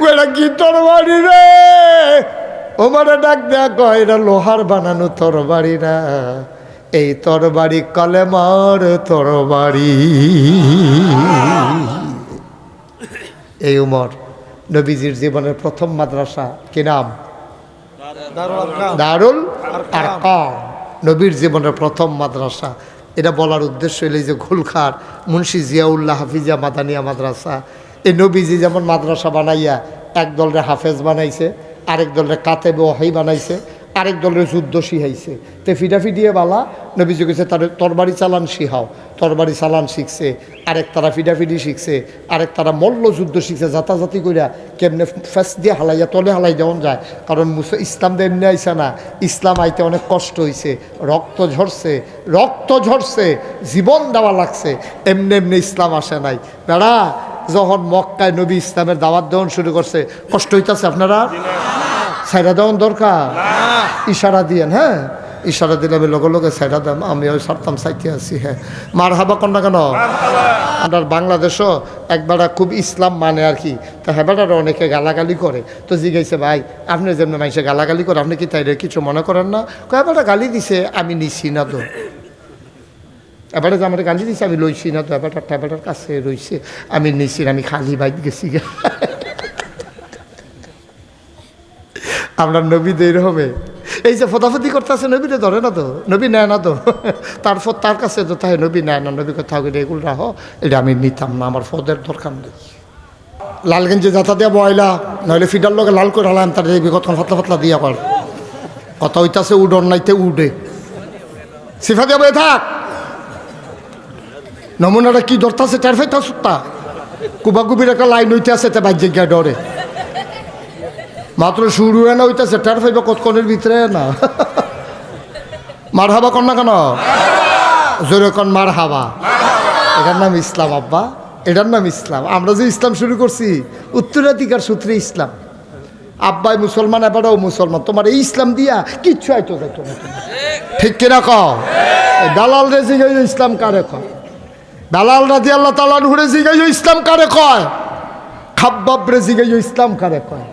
ওটা কি তরবারি রে? ওমারে ডাক দেয়া কয় এটা লোহার বানানো তরবারি না, এই তরবারি কলেমার তরবারি। এই উমর নবীজির জীবনের প্রথম মাদ্রাসা কি নাম? দারুল আরকাম। নবীর জীবনের প্রথম মাদ্রাসা। এটা বলার উদ্দেশ্য হইল যে ঘুলখার মুন্সি জিয়াউল্লাহ হাফিজিয়া মাদানিয়া মাদ্রাসা। এই নবীজি যেমন মাদ্রাসা বানাইয়া এক দলরে হাফেজ বানাইছে, আরেক দলের কাতেবে ওহাই বানাইছে, আরেক দলের যুদ্ধ শিখাইছে। তে ফিডাফি দিয়ে বালা নবীজি কইছে তার তরবারি চালান শিখাও, তরবারি চালান শিখছে, আরেক তারা ফিডাফিডি শিখছে, আরেক তারা মল্ল যুদ্ধ শিখছে, জাতাজাতি কইরা কেমনে ফেস দিয়ে হালাইয়া তলে হালাই দেওয়া যায়। কারণ ইসলাম তো এমনি আইসে না, ইসলাম আইতে অনেক কষ্ট হয়েছে, রক্ত ঝরছে, রক্ত ঝরছে, জীবন দেওয়া লাগছে, এমনি এমনি ইসলাম আসে নাই। বেড়া যখন মক্কায় নবী ইসলামের দাওয়াত দেওয়ান শুরু করছে, কষ্ট হইতেছে আপনারা? সাইডা দেওয়ান দরকার, ইশারা দিয়েন। হ্যাঁ ইশারা দিলে আমি লগে লগে সাইডা দাম, আমি ওই সারতাম সাইতে আছি। হ্যাঁ মার হাবা কন্যা কেন? আমার বাংলাদেশও একবারা খুব ইসলাম মানে আর কি, তা হেবাটারা অনেকে গালাগালি করে। তো জিজ্ঞাসা ভাই আপনি যেমন মানুষে গালাগালি করে, আপনি কি তাই কিছু মনে করেন না? হেবাটা গালি দিছে আমি নিছি না তো, এবারে যে আমার গালি দিছে আমি লইছি না তো, এবারটা ট্যাবেটার কাছে রইছে আমি নিছি, আমি খালি বাইক গেছি। আপনার নবী দের হবে এই যে ফতাফতি করতেছে, নবীরে ধরে না তো, নবী নেয় না তো, তারপর তার কাছে তো তাই নবী নেয় না, নবী কোথাও গেলে এগুলো রাখো, এটা আমি নিতাম না, আমার ফদের দরকার নেই। লালগঞ্জে যাতা দিয়া বয়লা নইলে ফিডার লোকে লাল করে হলাম, তার এই বিগত ফাতলা ফাতলা দিয়া কর কথা হইতাছে, উডর নাইতে উডে সিফা দিয়া বয়ে থাক। নমুনাটা কি ধরতেছে টের ফাইতা সুত্তা কুবাকুবির একটা লাইন হইতে আছে, তে বাইর জায়গায় ডরে মাত্র শুরু হয় না হইতেছে টের পাইবা কতক্ষণের ভিতরে না মার হাবা কর না কেন জোরে কন মার হাবা এটার নাম ইসলাম আব্বা এটার নাম ইসলাম আমরা যে ইসলাম শুরু করছি উত্তরাধিকার সূত্রে ইসলাম আব্বাই মুসলমান এবারও মুসলমান তোমার এই ইসলাম দিয়া কিচ্ছু আইতো যাইতো না ঠিক কিনা কও দালাল রে জিগাই ইসলাম কারে কয় দালাল রাজি আল্লাহ তাআলা নুরে জিগাই ইসলাম কারে কয় খাব্বাব রে জিগাই ইসলাম কারে কয়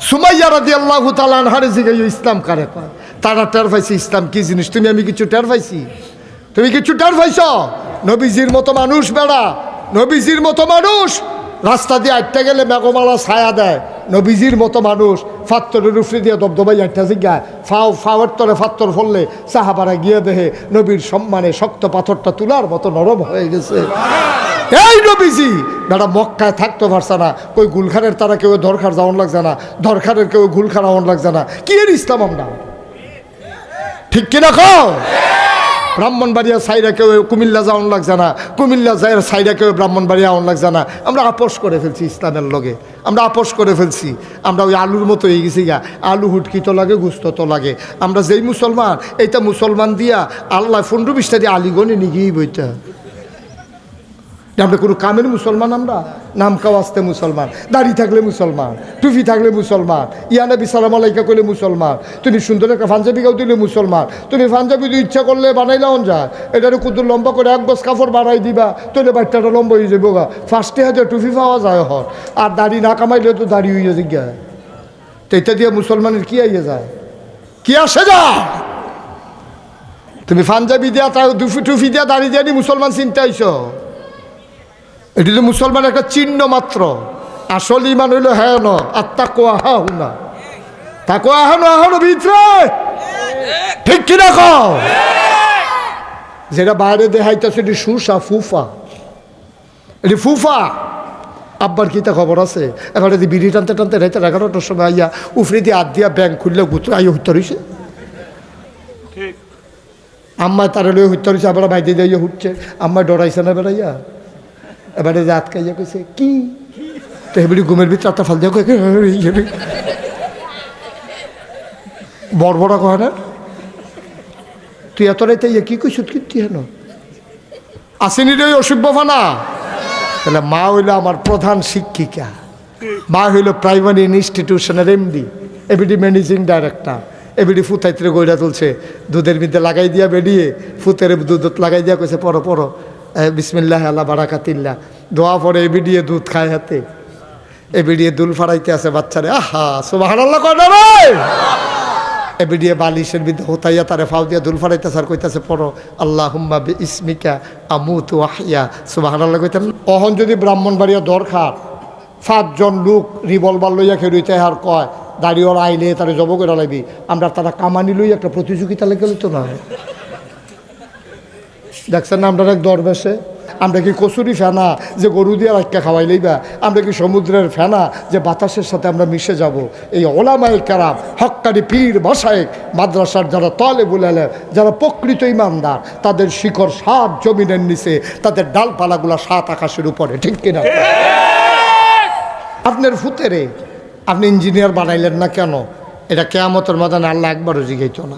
সুমাইয়া রাদিয়াল্লাহু তাআলা আনহার জিগাই ইসলাম কারে কয় তারা টের পাইছে ইসলাম কি জিনিস তুমি আমি কিছু টের পাইছি তুমি কিছু টের পাইছ নবীজির মতো মানুষ বেড়া নবীজির মতো মানুষ রাস্তা দিয়ে আটটা গেলে মেঘমালা ছায়া দেয় নবীজির মতো মানুষ ফাত্তরের উফরে দিয়ে দবদবাই আটটা জিজ্ঞায় ফাওয়ার তলে ফাত্তর ফললে সাহাবারা গিয়ে দেহে নবীর সম্মানে শক্ত পাথরটা তুলার মতো নরম হয়ে গেছে এই নবীজি বেটা মক্কায় থাকতে পারছে না কই গুলখানের তারা কেউ দরকার যাওয়ান লাগছে না দরকারের কেউ গুলখান আওয়ান লাগছে না কি এর ইসলাম আমরা ঠিক কিনা খাও ব্রাহ্মণবাড়িয়া সাইডা কেউ কুমিল্লা যাওয়ান লাগছে না কুমিল্লা সাইডা কেউ ব্রাহ্মণবাড়িয়া আওয়ান লাগছে না আমরা আপোষ করে ফেলছি ইসলামের লগে আমরা আপোষ করে ফেলছি আমরা ওই আলুর মতো হয়ে গেছি গা আলু হুটকি তো লাগে গুস্ত তো লাগে আমরা যেই মুসলমান এইটা মুসলমান দিয়া আল্লাহ 15-20টা দিয়ে আলিগণে নিগিয়ে বইটা আমরা কোনো কামের মুসলমান আমরা নাম কাও আসতে মুসলমান দাড়ি থাকলে মুসলমান টুপি থাকলে মুসলমান ইয়ানবী সালাম আলাইকা করলে মুসলমান তুমি সুন্দর একটা পাঞ্জাবি গাও দিলে মুসলমান তুমি পাঞ্জাবি দিয়ে ইচ্ছা করলে বানাইলাও যা এটার কুদুর লম্বা করে এক বস কাপড় বাড়াই দিবা তাহলে বাচ্চাটা লম্বা হয়ে যাবো গা ফার্স্টে হাতে টুপি পাওয়া যায় হর আর দাড়ি না কামাইলে তো দাড়ি হইয়া জিজ্ঞা তো এটা দিয়ে মুসলমানের কি আইয়া যায় কি আসে যা তুমি পাঞ্জাবি দিয়া তাই টুপি দিয়া দাড়ি দিয়া নি মুসলমান চিন্তা আইছ এটি তো মুসলমান একটা চিহ্ন মাত্র আসল ইমান হইল হ্যাঁ ন আর তাকওয়া হাহুনা তাকওয়া আহানো ভিতরে ঠিক কিনা কও যেটা বাইরে দেখাইতেছে এটি সুসা ফুফা এটি ফুফা আব্বার কিতা খবর আছে এখন যদি বিড়ি টানতে টানতে রাইতে 11টার সময় আইয়া উফরে দিয়ে হাত দিয়া ব্যাংক খুললে গুতরে আইয়া হত্যা রয়েছে আম্মায় তারা লইয়া হত্যা রয়েছে আবার বাইরে দিয়ে হুটছে আম্মায় ডরাইছে না বেড়াইয়া এবারে যে আটকাইয়া কইছে কি তো এবারে ঘুমের ভিতরে আটটা ফাল দিয়া বড় কয় না তুই এত রাইতে ইয়ে কি কইস কীর্তি হেন আসেনি রে অসভ্য ফানা তাহলে মা হইল আমার প্রধান শিক্ষিকা মা হইল প্রাইমারি ইনস্টিটিউশনের এমডি এবিডি ম্যানেজিং ডাইরেক্টর এবিডি ফুতাইতে গইরা তুলছে দুধের মধ্যে লাগাই দিয়া বেরিয়ে ফুতের দুধ লাগাই দিয়া কইছে পড়ো বিসমিল্লাহ আল্লাহ বারাকাতিল্লাহ দোয়া পরে এবিডিয়ে দুধ খায় হাতে এবিডিয়ে দুল ফাড়াইতে আছে বাচ্চারে আহা সুবহানাল্লাহ কয় না রে এবিডিয়ে বালিশের বিদ্যা হতাইয়া তারে ফাউ দিয়া দুল ফাড়াইতেছে আর কইতেছে পড়ো আল্লাহুম্মা বিইসমিকা আমুতু ওয়াহইয়া সুবহানাল্লাহ কইতেন অহন যদি ব্রাহ্মণবাড়িয়া দরকার 5 জন লোক রিভলভার লইয়া খেলুইতে আর কয় দাড়িওর আইলে তারে জব করে লাইবি আমরা তারা কামানি লই একটা প্রতিযোগিতা লেগে তো না দেখছেন না আমরা এক দরবেশে আমরা কি কচুরি ফেনা যে গরু দিয়ে রাখা খাওয়াই লইবা আমরা কি সমুদ্রের ফেনা যে বাতাসের সাথে আমরা মিশে যাব এই ওলামায়ে কেরাম হক্কানি পীর মাশায়েখ মাদ্রাসার যারা তালেবুল ইলম যারা প্রকৃত ইমানদার তাদের শিকড় 7 জমিনের নিচে তাদের ডালপালাগুলা 7 আকাশের উপরে ঠিক কিনা আপনার ফুতেরে আপনি ইঞ্জিনিয়ার বানাইলেন না কেন এটা কিয়ামতের ময়দানে আল্লাহ একবারও জিগাইতো না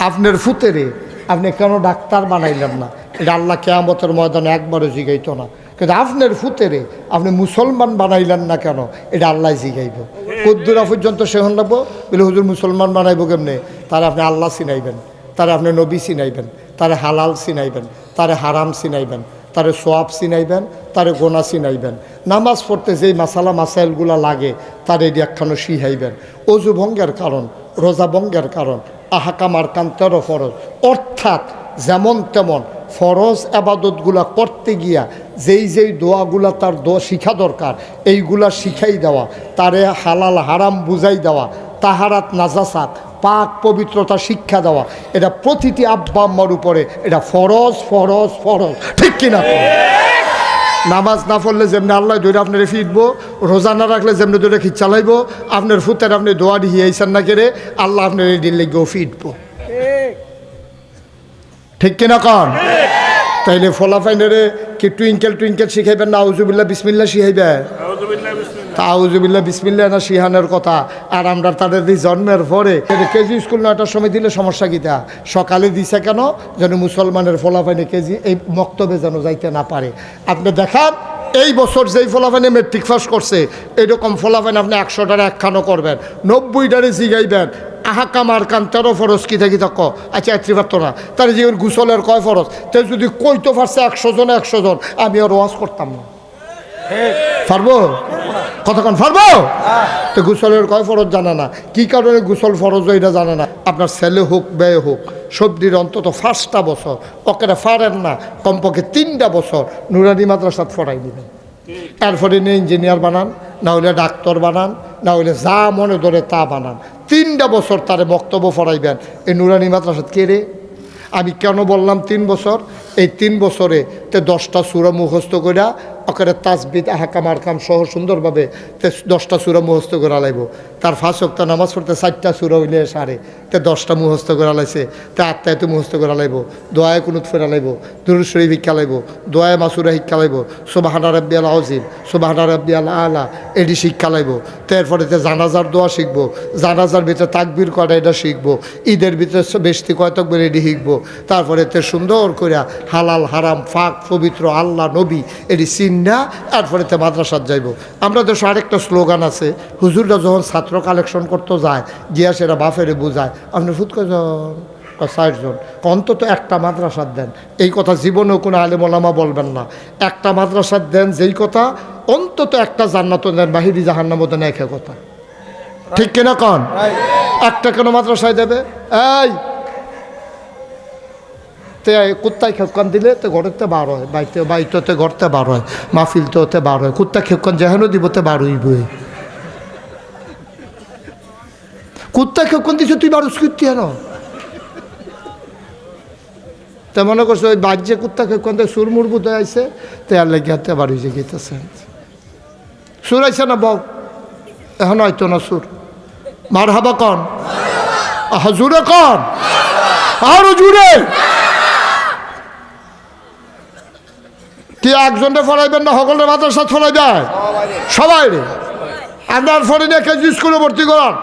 আপনার ফুতেরে আপনি কেন ডাক্তার বানাইলেন না এটা আল্লাহ কিয়ামতের ময়দানে একবারও জিগাইতো না কিন্তু আপনার ফুতেরে আপনি মুসলমান বানাইলেন না কেন এটা আল্লাহ জিগাইব কদ্দুরা পর্যন্ত সেহন লাগবো বলে হুজুর মুসলমান বানাইবো কেমনে তারা আপনি আল্লাহ চিনাইবেন তারা আপনি নবী চিনাইবেন তারা হালাল চিনাইবেন তারা হারাম চিনাইবেন তারে সোয়াব চিনাইবেন তারে গোনা চিনাইবেন নামাজ পড়তে যেই মাসালা মাসাইলগুলা লাগে তার এটি একখানো শিহাইবেন অজু ভঙ্গের কারণ রোজা ভঙ্গের কারণ আহাকাম আরকান 13 ফরজ অর্থাৎ যেমন তেমন ফরজ আবাদতগুলা করতে গিয়া যেই দোয়াগুলা তার দোয়া শিখা দরকার এইগুলা শিখাই দেওয়া তারে হালাল হারাম বুঝাই দেওয়া তাহারাত নাজাসাত পাক পবিত্রতা শিক্ষা দেওয়া এটা প্রতিটি আব্বা আম্মার উপরে এটা ফরজ ফরজ ফরজ ঠিক কিনা নামাজ না পড়লে যেমনি আল্লাহ দৌড়ে আপনারে ফিরবো রোজা না রাখলে যেমনি দৌড়ে খিচ চালাইবো আপনার ফুতের আপনি দোয়া হিয়াইছেন না কেড়ে আল্লাহ আপনার এই দিন লেগেও ফিরবো ঠিক কিনা কন তাইলে ফলাফাইনারে কি টুইঙ্কেল শিখাইবেন না আউযুবিল্লাহ বিসমিল্লাহ শিখাইবেন তা আউযুবিল্লাহ বিসমিল্লাহ না শিহানের কথা। আর আমরা তাদের দিই জন্মের পরে কেজি স্কুল 9টার সময় দিলে সমস্যা কীটা? সকালে দিছে কেন? যেন মুসলমানের ফলাফাইনে কেজি এই মক্তবে যেন যাইতে না পারে। আপনি দেখান এই বছর যেই ফলাফাইনে মেট্রিক পাস করছে এরকম ফলাফাইন আপনি 100টার একখানো করবেন, 90টারে জিগাইবেন আহাকাম আর কান 13 ফরজ কি থাকি তক। আচ্ছা এত্রিবার তো না তার জীবন গুসলের কয় ফরজ? তো যদি কইতে পারছে 100 জন 100 জন, আমি আর ওয়াজ করতাম না। পারবো? কতক্ষণ পারবো? তো গুসলের কয় ফরজ জানা না, কি কারণে গুসল ফরজ এটা জানা না। আপনার ছেলে হোক মেয়ে হোক সবজির অন্তত 5টা বছর ওকে পারেন না, কমপক্ষে 3টা বছর নুরানি মাদ্রাসাত পড়াই দিবেন। এরপরে নিয়ে ইঞ্জিনিয়ার বানান, না হলে ডাক্তার বানান, না হলে যা মনে ধরে তা বানান। 3টা বছর তারে বক্তব্য পড়াইবেন। এই নুরানি মাদ্রাসাত কে রে? আমি কেন বললাম 3 বছর? এই 3 বছরে তে 10টা সূরা মুখস্থ কইরা ওকে তাসবিহ আহকাম আরকাম সহ সুন্দরভাবে তে 10টা সূরা মুখস্থ করে লাইব। তার 5 ওয়াক্ত নামাজ পড়তে 4টা সূরা হইলে সারে তে 10টা মুখস্থ করে লাইছে, তে আত্মায়তে মুখস্থ করে লাইব, দোয়ায়ে কুনুত ফেরা লাইব, দুরূদ শরীফ শিক্ষা লাইব, দোয়ায়ে মাসুরা শিক্ষা লাইব, সুবহানা রাব্বিয়াল আযীম, সুবহানা রাব্বিয়াল আলা এডি শিক্ষা লাইব। তারপরে তে জানাজার দোয়া শিখব, জানাজার ভিতরে তাকবীর করা এটা শিখব, ঈদের ভিতরে বেশি কয় তাকবীর এডি শিখব। তারপরে তে সুন্দর করে হালাল হারাম ফাক পবিত্র আল্লাহ নবী এটি চিন্না এরপরে তে মাদ্রাসাত যাইব। আমরা দেশে আরেকটা স্লোগান আছে, হুজুররা যখন ছাত্র কালেকশন করতে যায় গিয়া সেটা বাফেরে বুঝায় আপনি ফুট কজন 60 জন, অন্তত একটা মাদ্রাসাত দেন। এই কথা জীবনেও কোনো আলেম ওলামা বলবেন না। একটা মাদ্রাসাত দেন যেই কথা, অন্তত একটা জান্নাত দেন, বাহিরি জাহান্নামও দেন, একই কথা। ঠিক কিনা কন? একটা কেন মাদ্রাসায় দেবে? এই তে কুত্তায় খেপকান দিলে তো ঘরেতে বার হয়, বাইতে ঘরতে বার হয়, মাহফিলতে হতে বার হয়। কুত্তা খেপকান যেহেন দিবতে বার হইবই। কুত্তা খেপকান দিছে তুই বারুস করতি হেন? তে মনে করছো ওই বাজ্যে কুত্তা খেপকান দিয়ে সুর মুরবুতে আইসে তে আর লেগে বার হয়েছে গেতেছে। সুর আইসে না বউ এখন হয়তো না সুর। মার হাবা কন, জুড়ে কন, আরো জুড়ে। কি একজনটা ফরাইবেন না সকলের মাদ্রাসা ফরাই দেয়? সবাই রে। আপনার ফরেনে কেজি স্কুলে ভর্তি করান,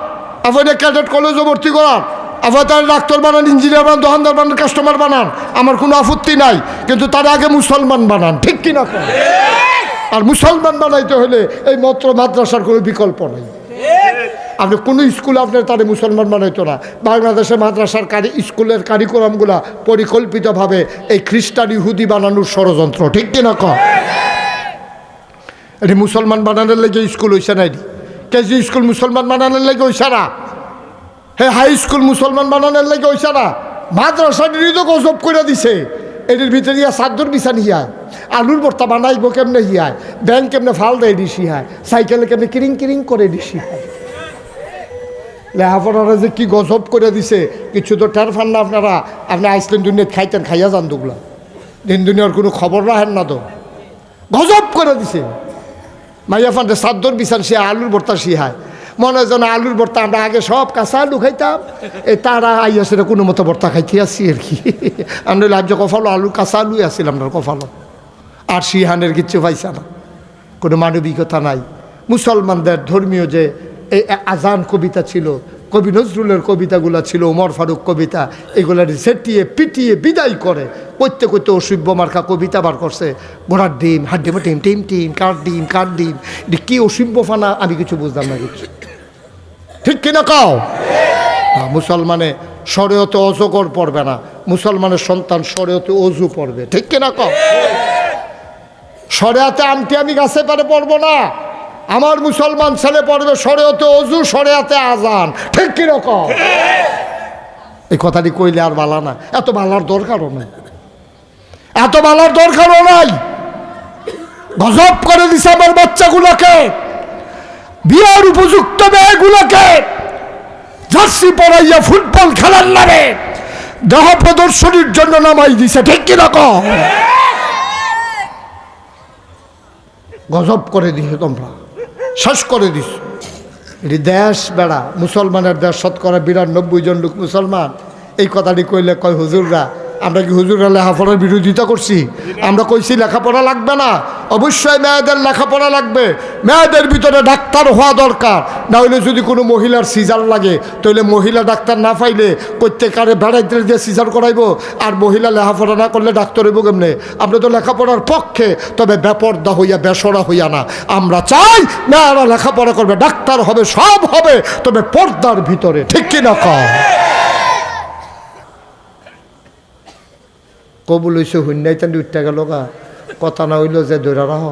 আপনার ক্যাডেট কলেজে ভর্তি করান, আপনার তারা ডাক্তার বানান, ইঞ্জিনিয়ার বানান, দোকানদার বানান, কাস্টমার বানান, আমার কোনো আপত্তি নাই। কিন্তু তার আগে মুসলমান বানান। ঠিক কিনা? আর মুসলমান বানাইতে হলে এই মাত্র মাদ্রাসার কোনো বিকল্প নাই। আপনি কোনো স্কুলে আপনার তাদের মুসলমান বানাইতো না। বাংলাদেশের মাদ্রাসার স্কুলের কারিকুলামগুলা পরিকল্পিতভাবে এই খ্রিস্টান ইহুদি বানানোর ষড়যন্ত্র। ঠিক কিনা কম? এটি মুসলমান বানানোর লেগে স্কুল হইছে না, এটি কেজি স্কুল মুসলমান বানানোর লেগে হইছে না, হাই স্কুল মুসলমান বানানোর লেগে হইছে না। মাদ্রাসাটিরই তো গজব করে দিছে। এটির ভিতরে ইয়া চাদর বিছানি হিয়ায়, আলুর ভর্তা বানাইব কেমনে হিয়ায়, ব্যাংক কেমনে ফাল দেয় দিছি হায়, সাইকেলে কেমনে কিরিং কিরিং করে দিছি হায়। লেহাপড়ারা যে কি গজব করে দিছে কিছু তো টের পান না আপনারা। আপনি আইসলেন দুনিয়াত খাইতেন, খাইয়া যান দুগুলা, দিন দুনিয়ার কোনো খবর রাখেন না তো। গজব করে দিছে। মাইয়া ফান্ডে চাদর বিছান সে আলুর ভর্তা শিহায়। মনে হয় যেন আলুর ভর্তা আমরা আগে সব কাঁচা আলু খাইতাম, এই তারা আইয়া সেটা কোনো মতো ভর্তা খাইতে আসছি আর কি। আমরা লাভ কফালো আলু কাঁচা আলুই আসছিলাম না কফালো। আর শিহানের কিচ্ছু পাইছে না, কোনো মানবিকতা নাই। মুসলমানদের ধর্মীয় যে এই আজান কবিতা ছিল, কবি নজরুলের কবিতাগুলো ছিল, ওমর ফারুক কবিতা, এগুলার সেটিয়ে পিটিয়ে বিদায় করে করতে করতে অসভ্য মার্কা কবিতা বার করছে। ঘোড়ার ডিম, হাট ডিম, টিম টিম টিম, কার ডিম কার ডিম, কি অসভ্য ফানা আমি কিছু বুঝলাম না কিছু। ঠিক কিনা কাও? মুসলমানে শরীয়তে অজগর পড়বে না, মুসলমানের সন্তান শরীয়তে অজু পড়বে। ঠিক কিনা কাও? শরীয়তে আমটি আমি গাছে পারে পড়বো না, আমার মুসলমান ছেলে পড়বে শরীয়তে অজু, শরীয়তে আজান। ঠিক কিরকম? এই কথাটি কইলে আর বালা না, এত বালার দরকারও নাই, এত বালার দরকারও নাই। গজব করে দিছে আমার বাচ্চাগুলোকে, বিয়ার উপযুক্ত মেয়েগুলোকে জার্সি পরাইয়া ফুটবল খেলার নামে দেহ প্রদর্শনীর জন্য নামাই দিছে। ঠিক কিরকম? গজব করে দিছে, তোমরা শেষ করে দিস। এটি দেশ বেড়া, মুসলমানের দেশ, শতকরা 92 জন লোক মুসলমান। এই কথাটি কইলে কয় হুজুররা, আমরা কি হুজুররা লেখাপড়ার বিরোধিতা করছি? আমরা কইছি লেখাপড়া লাগবে না, অবশ্যই মেয়েদের লেখাপড়া লাগবে, মেয়েদের ভিতরে ডাক্তার হওয়া দরকার। না হইলে যদি কোনো মহিলার সিজার লাগে তাহলে মহিলা ডাক্তার না পাইলে প্রত্যেকারে বেড়াইতে দিয়ে সিজার করাইব, আর মহিলা লেখাপড়া না করলে ডাক্তার হইব কেমনে? আমরা তো লেখাপড়ার পক্ষে, তবে বেপর্দা হইয়া বেসরা হইয়া না। আমরা চাই মেয়েরা লেখাপড়া করবে, ডাক্তার হবে, সব হবে, তবে পর্দার ভিতরে। ঠিক কিনা কও? কবুল হইছে হুন্যাই তান্ডি উঠতে গেল গা, কথা না হইল যে দৈরা রাহ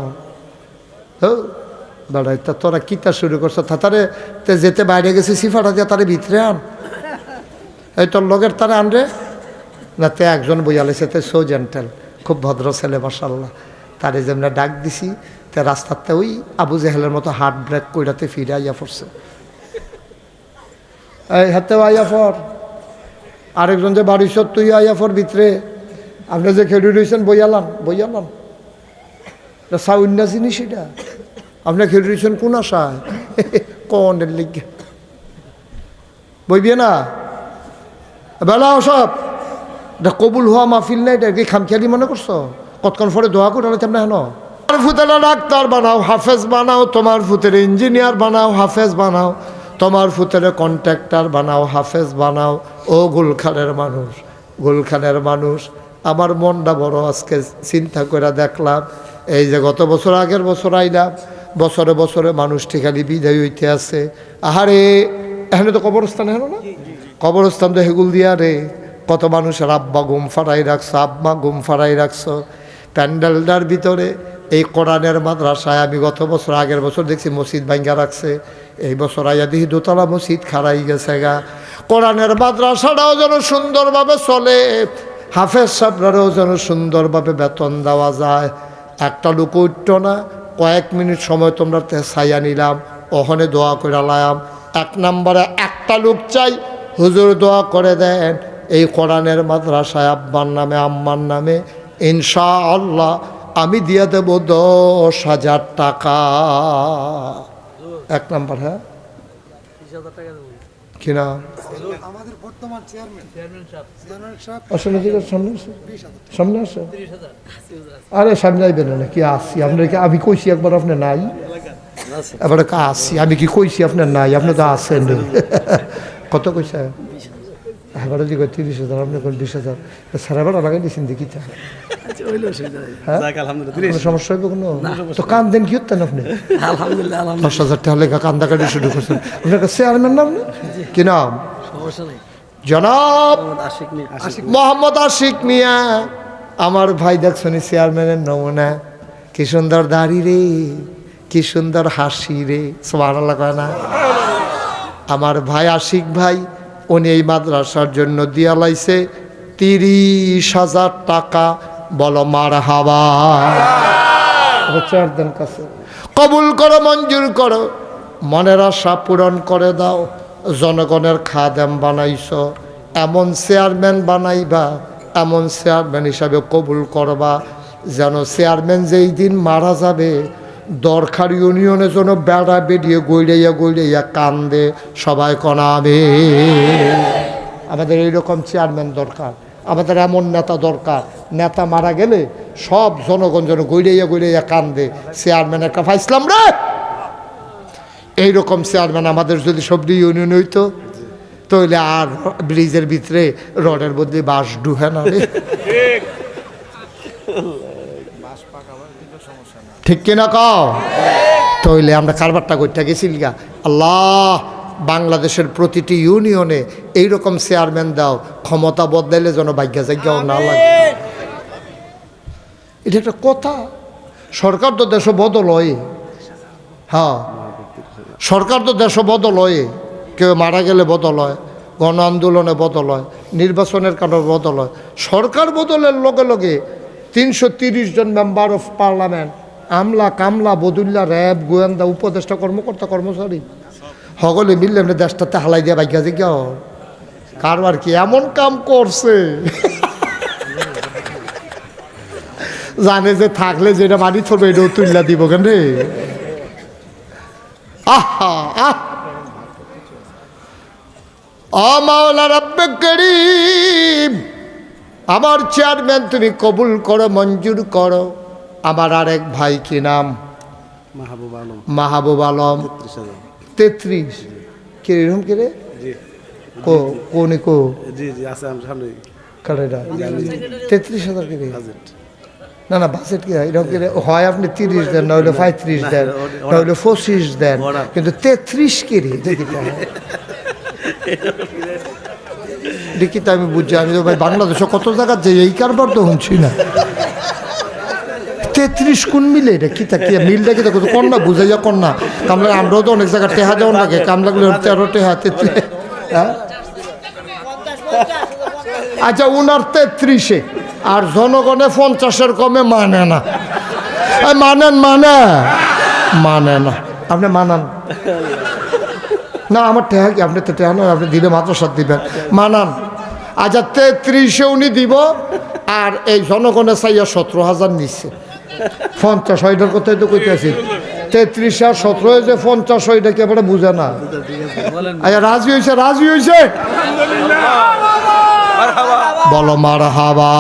বেড়াই। তা তোরা কিতা শুরু করছো? তারে তে যেতে বাইরে গেছে সিফাটা দিয়ে তারে ভিতরে আন, এই তোর লগের তারে আন রে না। তে একজন বইয়ালেছে, তে সো জেন্টেল, খুব ভদ্র ছেলে মাশাআল্লাহ। তারে যেমন ডাক দিছি, তে রাস্তাতে ওই আবু জেহেলের মতো হার্ট ব্রেক কইরাতে ফিরে আইয়া পড়ছে। এই হাতেও আইয়া ফর, আরেকজন যে বাড়িছ তুই আইয়া ফর ভিতরে, আপনি যে খেলু রয়েছেন বইয়ালাম বইয়ালাম সাউন্না জিনিস এটা। আপনি খেলু রয়েছেন কোন আশায়? কনের লিগে বইবে না বেলা সব কবুল হওয়া মাহফিল নাই, এটা কি খামখেয়ালি মনে করছো? কতক্ষণ পরে দোয়া করে তেমন হেন তোমার ফুতেরা ডাক্তার বানাও, হাফেজ বানাও, তোমার ফুতের ইঞ্জিনিয়ার বানাও, হাফেজ বানাও, তোমার ফুতের কন্ট্রাক্টর বানাও, হাফেজ বানাও। ও গুলখানের মানুষ, গুলখানের মানুষ, আমার মনটা বড় আজকে চিন্তা করে দেখলাম, এই যে গত বছর আগের বছর আইলাম, বছরে বছরে মানুষটি খালি বিদায় হইতে আছে। আহারে এখানে তো কবরস্থান, হেন না কবরস্থান তো হেগুল দিয়া রে, কত মানুষের আব্বা ঘুম ফাড়াই রাখছো, আব্মা ঘুম ফাড়াই রাখছো প্যান্ডেলটার ভিতরে। এই কোরআনের মাদ্রাসায় আমি গত বছর আগের বছর দেখছি মসজিদ ভাঙ্গা রাখছে, এই বছর আইয়া দেখি দোতলা মসজিদ খাড়াই গেছে গা। কোরআনের মাদ্রাসাটাও যেন সুন্দরভাবে চলে, হাফেজ সাহেবরাও যেন সুন্দরভাবে বেতন দেওয়া যায়। একটা লোক উঠতো না, কয়েক মিনিট সময় তোমরা ছাইয়া নিলাম, ওখানে দোয়া করে লাম। 1 নম্বরে একটা লোক চাই, হুজুর দোয়া করে দেন এই কোরআনের মাদ্রাসায় আব্বার নামে আম্মার নামে ইনশাআল্লাহ আমি দিয়ে দেব 10,000 টাকা। 1 নম্বর। হ্যাঁ কিনা আমাদের বর্তমান চেয়ারম্যান সামনে আসে। আরে সামনে আইবেন না কি আসছি আপনার, আমি কইছি একবার আপনি নাই, এবারে আসছি আমি কি কইছি আপনার নাই, আপনি তো আসেন। কত কইছে? এবারে দিকে 30,000, আপনি কোন 20,000 সারা বেড়া লাগাই দিয়েছেন দেখি। সমস্যা হইব কোনো? তো কান দেন কি হতেন আপনি? 10,000 টাকা লেখা কান্দাকাটি শুরু করছেন। আপনার কাছে চেয়ারম্যান নাম না কি নাম? জনাব মোহাম্মদ আশিক মিয়া। আমার ভাই দেখছেন চেয়ারম্যানের নমুনা, কি সুন্দর দাড়ি রে, কি সুন্দর হাসি রে, সুবহানাল্লাহ কয় না? আমার ভাই আশিক ভাই, উনি এই মাদ্রাসার জন্য দিয়া লাইছে 30,000 টাকা। বলো মারহাবা। কাছে কবুল করো, মঞ্জুর করো, মনের আশা পূরণ করে দাও। জনগণের খাদেম বানাইছো, এমন চেয়ারম্যান বানাইবা, এমন চেয়ারম্যান হিসাবে কবুল করবা যেন চেয়ারম্যান যেই দিন মারা যাবে দরকার ইউনিয়নে যেন বেড়া বেরিয়ে গইড়াইয়া গইড়াইয়া কান্দে, সবাই কনাবে। আমাদের এইরকম চেয়ারম্যান দরকার, আমাদের এমন নেতা দরকার, নেতা মারা গেলে সব জনগণ যেন গইড়াইয়া গইড়াইয়া কান্দে, চেয়ারম্যান একটা ফাইসলাম রে। এইরকম চেয়ারম্যান আমাদের যদি সবদি ইউনিয়ন হইতো, তাহলে আর ব্রিজের ভিতরে রডের বদলে বাঁশ ডুহে না রে। ঠিক কিনা কও? তাহলে আমরা কারবারটা করতে গেছি গা। আল্লাহ বাংলাদেশের প্রতিটি ইউনিয়নে এইরকম চেয়ারম্যান দাও, ক্ষমতা বদলাইলে যেন ভাগ্যা জায়গাও না লাগে। এটা একটা কথা। সরকার তো দেশ বদল হয়, হ্যাঁ সরকার তো দেশ বদল হয়, কেউ মারা গেলে বদল হয়, গণ আন্দোলনে বদল হয়, নির্বাচনের কারণে বদল হয়। সরকার বদলের লগে লগে 330 জন মেম্বার অফ পার্লামেন্ট, আমলা কামলা বদুল্লা, র্যাব, গোয়েন্দা, উপদেষ্টা, কর্মকর্তা কর্মচারী সকলে মিললে এমনি দেশটাতে হালাই দিয়ে বাইকা যে কেউ কারবার কি এমন কাম করছে জানে যে থাকলে যেটা মানি থরবে এটাও তুল্লা দিব কেন রে। আহা আহ মাওলা রাব্বে কারীম, আমার চেয়ারম্যান তুমি কবুল করো, মঞ্জুর করো। আমার আরেক ভাই কি নাম? মাহবুব আলম। মাহবুব আলম। 33,000। 33 কিরকম কিরে জি কোনি কো জি জি আছে আমি সামনে কারেডা 33,000 কিরে? বাজেট না না বাজেট কি এরকম কিরে হয়? আপনি 30 দেন, নইলে 35 দেন, নইলে 25 দেন, কিন্তু 33 কিরে দেখি তো আমি বুঝছি। আমি তো ভাই বাংলাদেশে কত জায়গা যে এই কারবার তো শুনছি না। 33 কোন মিলে এটা কি কি মিলটা কি দেখো কন্যা বুঝাইয়া কন্যা কামলা। আমরাও তো অনেক জায়গায় টেহা দেওয়ার লাগে, কামলাগুলো 13 টেহা 33। হ্যাঁ আচ্ছা, উনার 33-এ আর জনগণে 50-এর কমে মানে না। মানেন মানে না, আপনি মানান না? আমার টেহা কি আপনি তো টেহা নয়, আপনি দিলে মাদ্রাসাত দিবেন, মানান। আচ্ছা 33-এ উনি দিব, আর এই জনগণে চাইয়া 17,000 নিচ্ছে। 50 ওইটার কথাই তো কইতেছি। 33 আর 17 যে 50 ওইটা কি আপনারা বুঝে না? আচ্ছা রাজি হয়েছে বলো মারহাবা।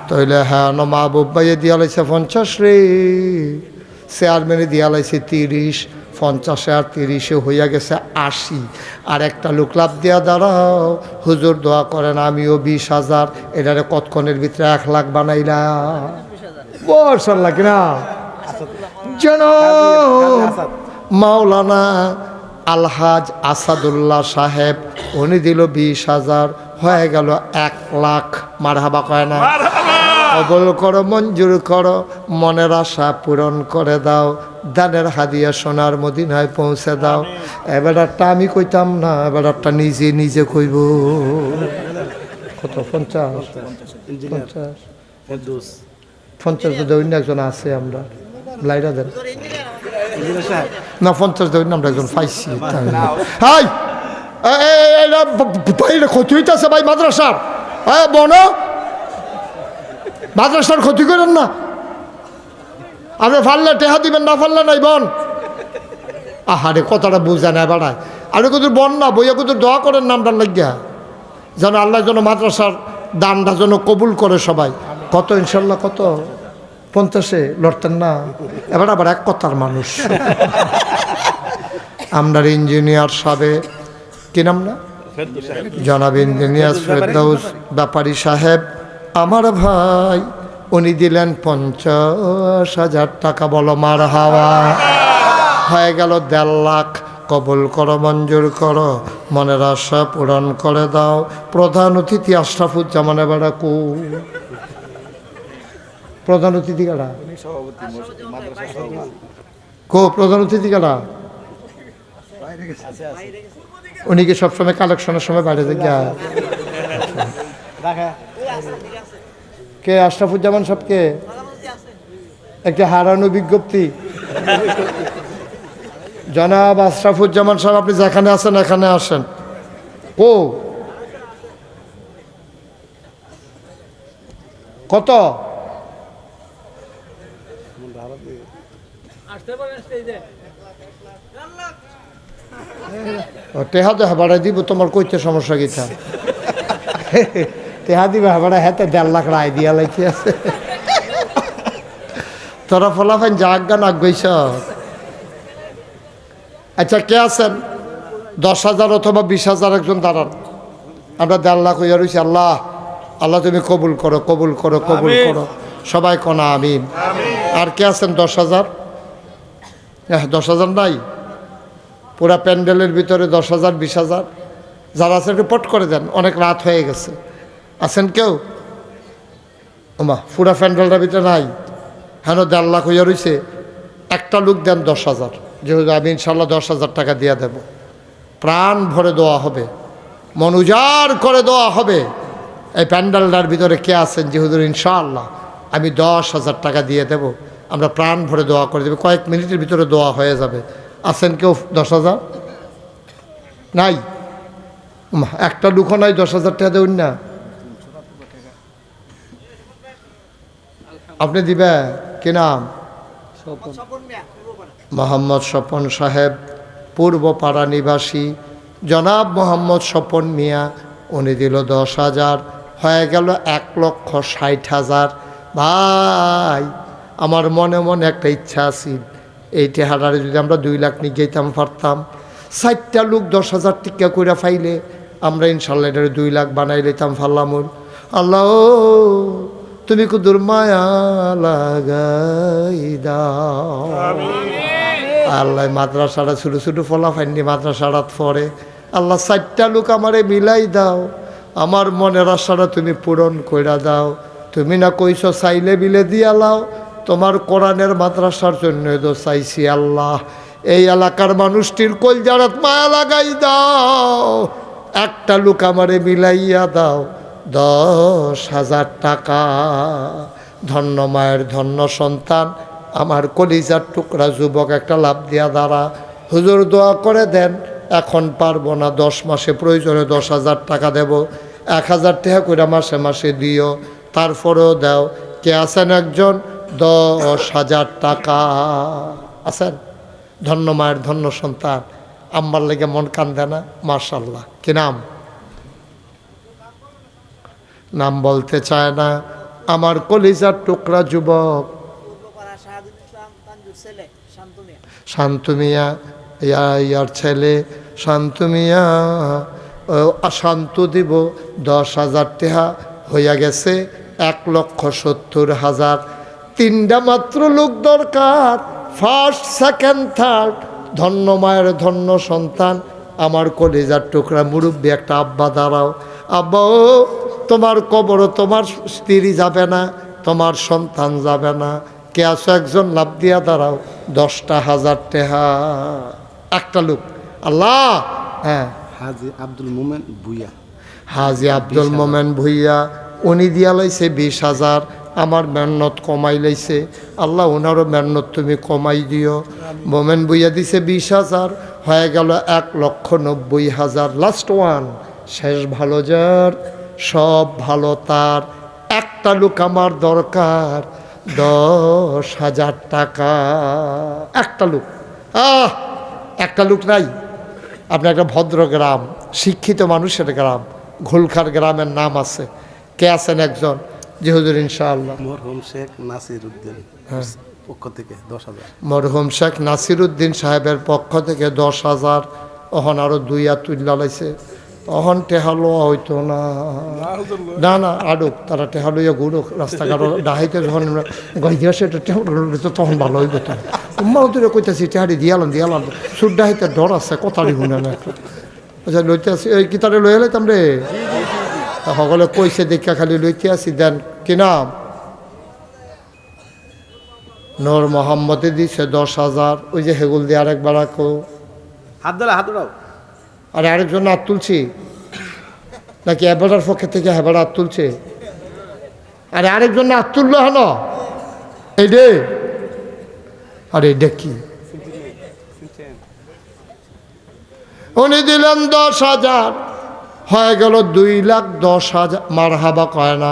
তাইলে হ্যাঁ মাহবুব ভাইয়ে দিয়া লাইছে 50 রে, চেয়ারম্যানে দিয়া লাইছে 30, 50 আর 30 হইয়া গেছে 80। আর একটা লোক লাভ দিয়া দাঁড়াও, হুজুর দোয়া করেন আমিও 20,000, এটারে কতক্ষণের ভিতরে 1 লাখ বানাইলা বর্ষাল্লা কিনা যেন মাওলানা আলহাজ আসাদুল্লাহ সাহেব উনি দিল 20,000, হয়ে গেল 1 লাখ। মারহাবা কয় না? কবুল করো, মঞ্জুর করো, মনের আশা পূরণ করে দাও, দানের হাদিয়া সোনার মদিনায় পৌঁছে দাও। এবারটা আমি কইতাম না, এবারটা নিজে কইব। কত? 50 দৈন্য একজন আছে, আমরা লাইরা দেন না 50 দৈন্য আমরা একজন পাইছি। হাই ক্ষতি হইতেছে ভাই মাদ্রাসার, মাদ্রাসার ক্ষতি করেন না। আপনি ফাললে টেহা দিবেন, না ফাললে নাই বন। আহারে কথাটা বুঝা না বেড়ায়। আপনি কুতুর বন না বইয়া কুতুর দোয়া করেন নামটার লাগিয়া, যেন আল্লাহ যেন মাদ্রাসার দানটা যেন কবুল করে সবাই। কত ইনশাল্লাহ? কত? 50-এ লড়তেন না? এবার আবার এক কথার মানুষ। আমরার ইঞ্জিনিয়ার সাহেব কি নাম না, জনাব ইঞ্জিনিয়ার ফেরদৌস ব্যাপারী সাহেব আমার ভাই, উনি দিলেন 50,000 টাকা। বলো মারহাবা। হয়ে গেল 1.5 লাখ। কবুল করো, মঞ্জুর করো, মনের আশা পূরণ করে দাও। প্রধান অতিথি আশরাফুজ্জামান বেড়া কো? প্রধান অতিথি কারা কো? প্রধান অতিথি কারা? উনি কি সবসময় কালেকশনের সময় বাইরে যায়? কে? আশরাফুজ্জামান সাহেবকে একটা হারানো বিজ্ঞপ্তি। জনাব আশরাফুজ্জামান সাহেব, আপনি যেখানে আছেন এখানে আসেন। ও কত? টেহা তো হাবাড়াই দিব, তোমার কইতে সমস্যা কি? টেহা দিবে হাবাড়া, হাতে 1.5 লাখ রায় দিয়া লাইতে আছে। তোরা ফলাফাইন জাগা না গইছ। আচ্ছা কে আছেন? 10,000 অথবা 20,000 একজন দাঁড়ান। আমরা 1.5 লাখ হইয়া রয়েছি। আল্লাহ আল্লাহ তুমি কবুল করো, কবুল করো, কবুল করো। সবাই কনা আমিন। আর কে আছেন? 10,000? 10,000 নাই? পুরা প্যান্ডেলের ভিতরে 10,000, 20,000 যারা আছেন রিপোর্ট করে দেন, অনেক রাত হয়ে গেছে। আছেন কেউ? ওমা পুরা প্যান্ডেলটার ভিতরে নাই? হ্যাঁ 1.5 লাখ হইয়া রয়েছে। একটা লোক দেন 10,000, যেহেতু আমি ইনশাল্লাহ 10,000 টাকা দিয়ে দেব। প্রাণ ভরে দেওয়া হবে, মন উজাড় করে দেওয়া হবে। এই প্যান্ডেলটার ভিতরে কে আছেন যে হুজুর ইনশাআল্লাহ আমি 10,000 টাকা দিয়ে দেব? আমরা প্রাণ ভরে দোয়া করে দেবো, কয়েক মিনিটের ভিতরে দোয়া হয়ে যাবে। আছেন কেউ? 10,000 নাই? একটা লুকো নাই 10,000 টাকা দেউন না? আপনি দিবে কি নাম? মোহাম্মদ স্বপন সাহেব, পূর্বপাড়া নিবাসী জনাব মোহাম্মদ স্বপন মিয়া, উনি দিল 10,000। হয়ে গেল 1,60,000। ভাই আমার মনে মনে একটা ইচ্ছা আছিল, এই টেহারারে যদি আমরা 2 লাখ নিয়ে যেতাম পারতাম, 4টা লোক 10,000 টিকা করে ফাইলে আমরা ইনশাল্লাহ এটারে 2 লাখ বানাই লইতাম ফাল্লামুল। আল্লাহ তুমি কুদুর মায়া লাগাই দাও। আল্লাহ মাদ্রাসাটা ছোটো ছোটো ফলা ফাইনি মাদ্রাসাটা পড়ে, আল্লাহ 4টা লোক আমারে মিলাই দাও, আমার মনের আশাটা তুমি পূরণ কইরা দাও। তুমি না কইছ চাইলে বিলে দিয়া লাও, তোমার কোরআনের মাদ্রাসার জন্য তো চাইছি আল্লাহ। এই এলাকার মানুষটির কলজারাত মায়া লাগাই দাও, একটা লোক আমারে মিলাইয়া দাও 10,000 টাকা। ধন্য মায়ের ধন্য সন্তান, আমার কলিজার টুকরা যুবক একটা লাভ দিয়া দাঁড়া। হুজুর দোয়া করে দেন, এখন পারবো না, 10 মাসে প্রয়োজনে 10,000 টাকা দেব, 1,000 টাকা করে মাসে মাসে দিও, তারপরেও দাও। কে আছেন একজন? 10,000 টাকা আছেন? ধন্য মায়ের ধন্য সন্তান, আম্মার লেগে মন কান্দে না? মাশাল্লাহ। কি নাম? নাম বলতে চায় না। আমার কলিজার টুকরা যুবক শান্তু মিয়া, ইয়ার ছেলে শান্তু মিয়া, শান্তু দিব 10,000 টাকা হইয়া গেছে 1,70,000। 3টা মাত্র লোক দরকার, ফার্স্ট সেকেন্ড থার্ড। ধন্য মায়ের ধন্য সন্তান, আমার কলিজার টুকরা মুরব্বী একটা আব্বা দাঁড়াও। আব্বা ও তোমার কবর তোমার স্ত্রী যাবে না, তোমার সন্তান যাবে না, কে আছো একজন লাভ দিয়া দাঁড়াও, 10,000 টাকা। একটা লোক। আল্লাহ। হ্যাঁ, হাজি আব্দুল মোমেন ভুইয়া। হাজি আব্দুল মোমেন ভুইয়া, উনি দিয়া লাইছে 20,000। আমার মেহনত কমাই লাইছে, আল্লাহ ওনারও মেহনত তুমি কমাই দিও। মোমেন ভুইয়া দিছে 20,000, হয়ে গেল 1,90,000। লাস্ট ওয়ান, শেষ ভালো যার সব ভালো তার। একটা লোক আমার দরকার 10,000 টাকা। একটা লোক। একটা লোক নাই? আপনার একটা ভদ্র গ্রাম, শিক্ষিত মানুষের গ্রাম, ঘোলখার গ্রামের নাম আছে, কে আছেন একজন? জি হুজুর ইনশাআল্লাহ। মরহুম শেখ নাসির উদ্দিন পক্ষ থেকে 10,000। মরহুম শেখ নাসির উদ্দিন সাহেবের পক্ষ থেকে 10,000। অহন আরো 2 হাত তুল্লা লাইছে, অহন টেহালো হইতো না। না না আডুক, তারা টেহালইয়া ঘুরুক রাস্তাঘাট ডাহাইতে যখন গাইয়া সেটা টেহালো তখন ভালো হইব। তো তোমারও তো কইতেছি টেহারি দিয়ালাম সুর ডাহাইতে ডর আছে, কথাটি শুনে না একটু। আচ্ছা লইতে আসি, এই কি তারে লইয়া লাইতাম রে, সকলে কইছে দেখা খালি লইতে আসি। দেন কি নাম? নূর মোহাম্মদে দিছে 10,000। ওই যে হেগুল দিয়ে আরেকবার রাখো, হাত ধরাও। আরে আরেকজন হাত তুলছি নাকি হেবাটার পক্ষে থেকে হেবাটা হাত তুলছে? আরে আরেকজন হাত তুললো হেন এই রে। আরে এটা কি? উনি দিলেন 10,000, হয়ে গেল 2,10,000। মার হাবা কয় না?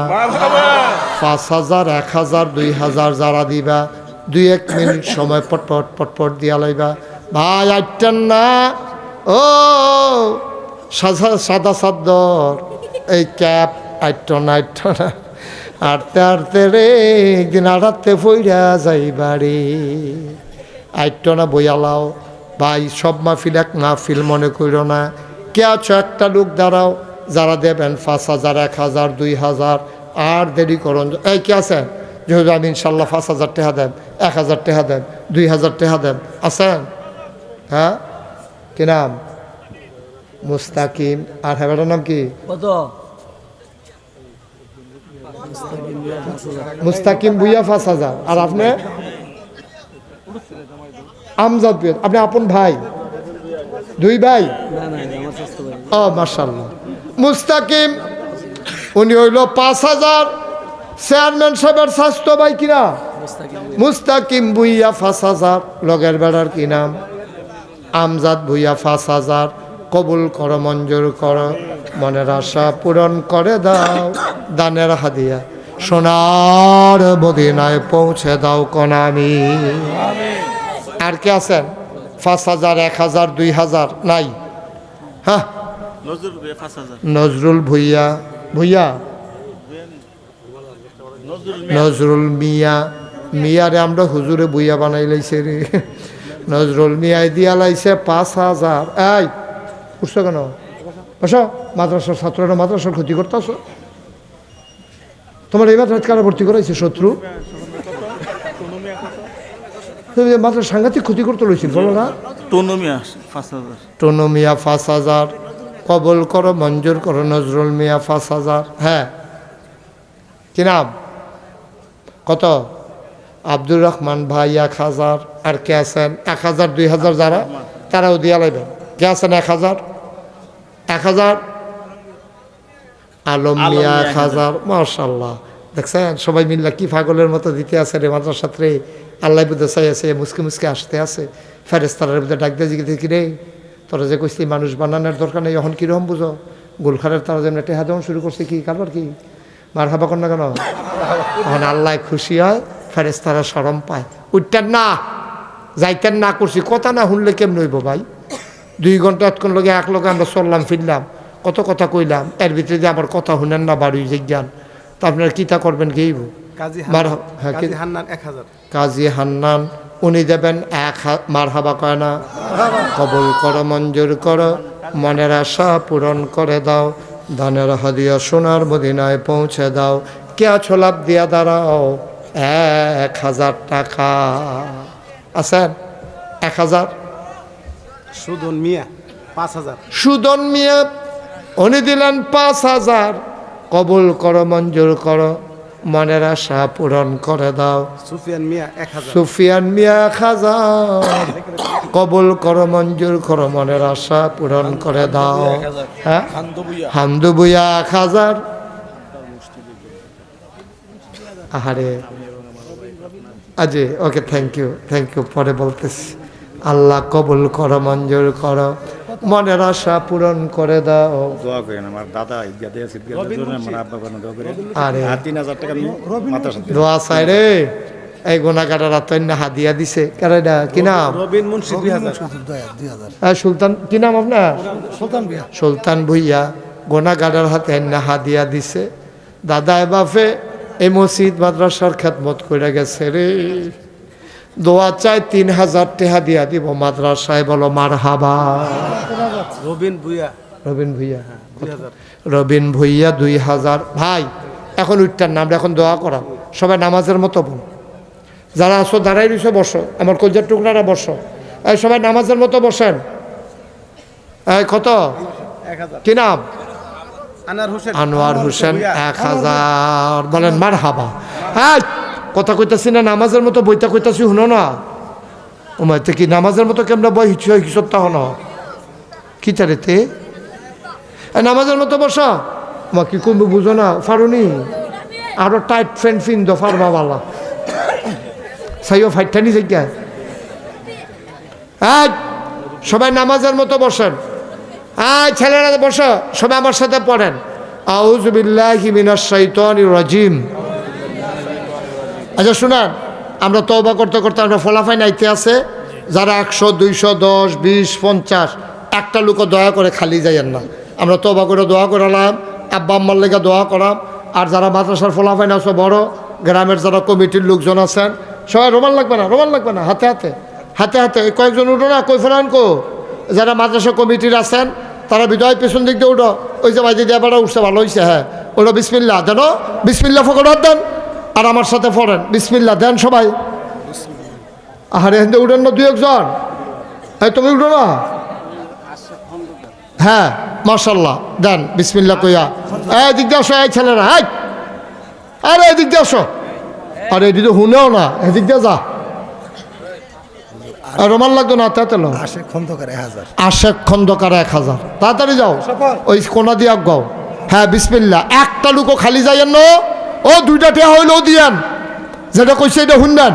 5,000, 1,000, 2,000 যারা দিবা 2-1 মিনিট সময় পটপট পটপট দিয়া লাইবা। ভাই আইটেন না, ও সাদা সাদর এই ক্যাপ আইটো না আটতে আটতে রে একদিন আড়াতে ফইরা যাই বাড়ি। আইটো না বইয়ালাও ভাই, সব মাহফিল এক মাহফিল মনে কইর না। কে আছো? একটা লোক দাঁড়াও, যারা দেবেন 5,000, 1,000, 2,000। আর দেরি করুন। এই কে আছেন? যেহেতু আমি ইনশাল্লাহ 5,000 টাকা দেন, 1,000 টাকা দেন, 2,000 টাকা দেন, আছেন? হ্যাঁ, কি নাম? মুস্তাকিম। আর হ্যাঁ নাম কি? মুস্তাকিম ভুইয়া 5,000। আর আপনি? আমজাদ ভুইয়া। আপনি আপন ভাই? 2 ভাই? ও মাশাআল্লাহ। মুস্তাকিম উনি হইল 5,000। চেয়ারম্যান সাহেবের স্বাস্থ্য ভাই কিনা? মুস্তাকিম ভুইয়া 5,000। লগের বেড়ার কি নাম? আমজাদ ভুইয়া 5,000। কবুল করো, মঞ্জুর করো, মনের আশা পূরণ করে দাও, দানের হাদিয়া সোনার মদিনায় পৌঁছে দাও কোনামি। আর কে আছেন? 5,000, 1,000, 2,000 নাই? হ্যাঁ, নজরুল ভুইয়া। ভুইয়া নজরুল মিয়া মিয়ারে আমরা হুজুরে বুইয়া বানাই লাইছে রে নজরুল মিয়ায় দিয়া লাইছে 5,000। এই উঠছো কেন? বসো। মাদ্রাসার ছাত্ররা মাদ্রাসার ক্ষতি করতেছ। তোমার এই মাদ্রাসা কারা ভর্তি করাইছে? শত্রু। মাদ্রাসা সাংঘাতিক ক্ষতি করতে লইছিল, বলো না? টনু মিয়া 5,000 কবল করো, মঞ্জুর করো। নজরুল মিয়া 5,000। হ্যাঁ, কি নাম? কত? আব্দুর রহমান ভাই 1,000। আর কে আছেন? 1,000 2,000 যারা তারাও দিয়া লাইবেন। কে আছেন? 1,000 আলম মিয়া 1,000। মাশাআল্লাহ, দেখছেন সবাই মিল্লা কি পাগলের মতো দিতে আছে রে মাদ্রাসাতে। আল্লাহ বুঝতে চাই আছে, মুসকে মুসকে আসতে আছে। ফেরেস্তারের বুঝে ডাক দিয়ে জিজ্ঞেস কি রে তোরা যে কইছি মানুষ বানানোর দরকার নেই, এখন কীরকম বুঝো? গোলখারের তারা যেমন টেহা দেওয়া শুরু করছে, কি কারবার কি মার খাবা কর না কেন? এখন আল্লাহ খুশি হয়, ফেরেস্তারা শরম পায়। উঠতেন না, যাইতেন না, করছি কথা না শুনলে কেমন হইব ভাই? 2 ঘন্টা এতক্ষণ লগে এক লগে আমরা চললাম ফিরলাম, কত কথা কইলাম, এর ভিতরে যে আবার কথা শুনেন না বাড়ি জিজ্ঞান, তা আপনারা কিতা করবেন? গেইব কাজী হান্নান উনি দেবেন 1,000। মার হাবা কয় না? কবুল করো, মঞ্জুর করো, মনের আশা পূরণ করে দাও, দানের হাদিয়া সোনার মদিনায় পৌঁছে দাও। কে আছো লাভ দিয়া দাঁড়াও, 1,000 টাকা আছেন? 1,000। সুদন মিয়া 5,000। সুদন মিয়া উনি দিলেন 5,000। কবুল করো, মঞ্জুর করো, মনের আশা পূরণ করে দাও। সুফিয়ান মিয়া 1,000। সুফিয়ান মিয়া 1,000। কবুল করো, মঞ্জুর করো, মনের আশা পূরণ করে দাও। হ্যাঁ, হামদু বুয়া 1,000। আহারে আজি ওকে, থ্যাংক ইউ, পরে বলতেছি। আল্লাহ কবুল করো, মঞ্জুর করো, মনের আশা পূরণ করে দাও। দোয়া করেন আমার দাদা ইজ্ঞাতে আছে, আমার আব্বা বানা দোয়া করেন। আরে 3,000 টাকা মাদ্রাসা দোয়া চাই রে। এই গোনাগাটার আত্মন্য হাদিয়া দিছে কারা? কি নাম? রবিন মুন্সি 2,000। সুলতান, কি নাম আপনার? সুলতান মিয়া। সুলতান ভুইয়া গোনাগাটার হাতে হাদিয়া দিছে। দাদা বাপে এই মসজিদ মাদ্রাসার খেদমত করে গেছে রে। দোয়া চাই 3,000 টাকা দিয়া দিব মাদ্রাসায়, বলো মারহাবা। রবিন ভুইয়া 2,000। রবিন ভুইয়া 2,000। ভাই এখন উঠতেন না, আমরা এখন দোয়া করা, সবাই নামাজের মতো বল। যারা আসো দাঁড়াই রয়েছে বসো, আমার কলজার টুকরারা বসো। এই সবাই নামাজের মতো বসেন। এই কত? 1,000। কি নাম? আনোয়ার হোসেন 1,000। বলেন মারহাবা। হ্যাঁ, কথা কইতাছি না, নামাজের মতো বইটা কইতাছি, শুনো না। ওমাইতে কি নামাজের মতো কেমন বই হিসবটা হন কি চারিতে? নামাজের মতো বসা মা কি কমবে বুঝো না, ফারুনি আরো টাইট ফ্যান ফিন দো ফারবা বালা সাইও ফাইটানি জায়গায়। হ্যাঁ, সবাই নামাজের মতো বসেন। হ্যাঁ ছেলেরা বসো, সবাই আমার সাথে পড়েন। আউযু বিল্লাহি মিনাশ শাইতানির রাজিম। আচ্ছা শুনান, আমরা তওবা করতে করতে আমরা ফলাফাই নাইতে আছে। যারা 100 200 10 20 50 একটা লোকও দয়া করে খালি যাইয়েন না। আমরা তওবা করে দোয়া করালাম, আব্বা আম্মার লেগে দোয়া করাম। আর যারা মাদ্রাসার ফলাফাই আছে বড় গ্রামের যারা কমিটির লোকজন আছেন, সবাই রোমান লাগবে না, হাতে হাতে কয়েকজন উঠো না, কই ফেরান কো। যারা মাদ্রাসা কমিটির আছেন তারা বিদয় পেছন দিক দিয়ে উঠো। ওই যে ভাই দিদি এবারও উঠছে, ভালো হয়েছে। হ্যাঁ, ওটা বিসমিল্লাহ দেন, বিসমিল্লাহ ফকর দেন, আর আমার সাথে পড়েন বিসমিল্লাহ দেন সবাই। আরে হেন্দে উঠেন না 2 একজন। হ্যাঁ তুমি উঠো না। হ্যাঁ মাশাল্লাহ দেন বিসমিল্লাহ কইয়া। এই দিক দিয়ে আসো, এই ছেলেরা, আরে এদিক দিয়ে আসো। আরে এদিকে শুনেও না, এদিক দিয়ে যা। রোমান লাগতো না, তাতে আশেক খন্দকার 1,000। আশেক খন্দকার 1,000। তাড়াতাড়ি যাও, ওই কোনা দিয়ে গাও। হ্যাঁ বিসমিল্লাহ। একটা লুকো খালি যাইয়েন না। ও 2টা টেহা হইলেও দিয়েন, যেটা কইছে এটা শুনবেন।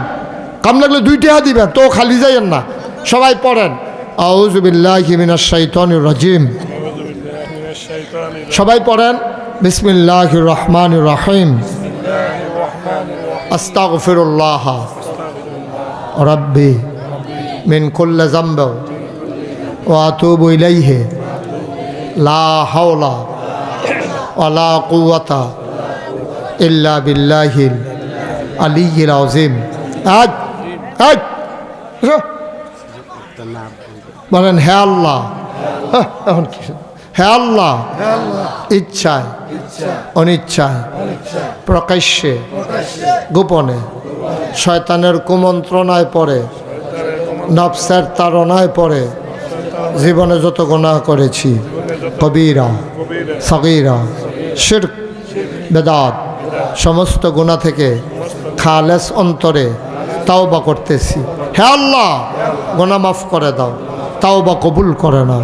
কাম লাগলে 2 টেহা দিবেন, তো খালি যাইয়েন না। সবাই পড়েন আউযু বিল্লাহি মিনাশ শাইতানির রাজিম। সবাই পড়েন বিসমিল্লাহির রহমানির রহিম। আস্তাগফিরুল্লাহ রাব্বি মিন কুল্লি যামব ওয়া আতুবু ইলাইহি লা হাওলা ওয়ালা কুওয়াতা ইল্লা বিল্লাহিল আলিয়্যিল আযীম। আজ আজ বলেন হে আল্লাহ, এখন কি হে আল্লাহ, ইচ্ছায় অনিচ্ছায় প্রকাশ্যে গোপনে শয়তানের কুমন্ত্রণায় পড়ে নফসের তাড়নায় পড়ে জীবনে যত গুনাহ করেছি, কবিরা সগীরা শিরক বেদাত, সমস্ত গুনাহ থেকে খালেস অন্তরে তাওবা করতেছি। হে আল্লাহ, গুনাহ মাফ করে দাও, তাওবা কবুল করে নাও।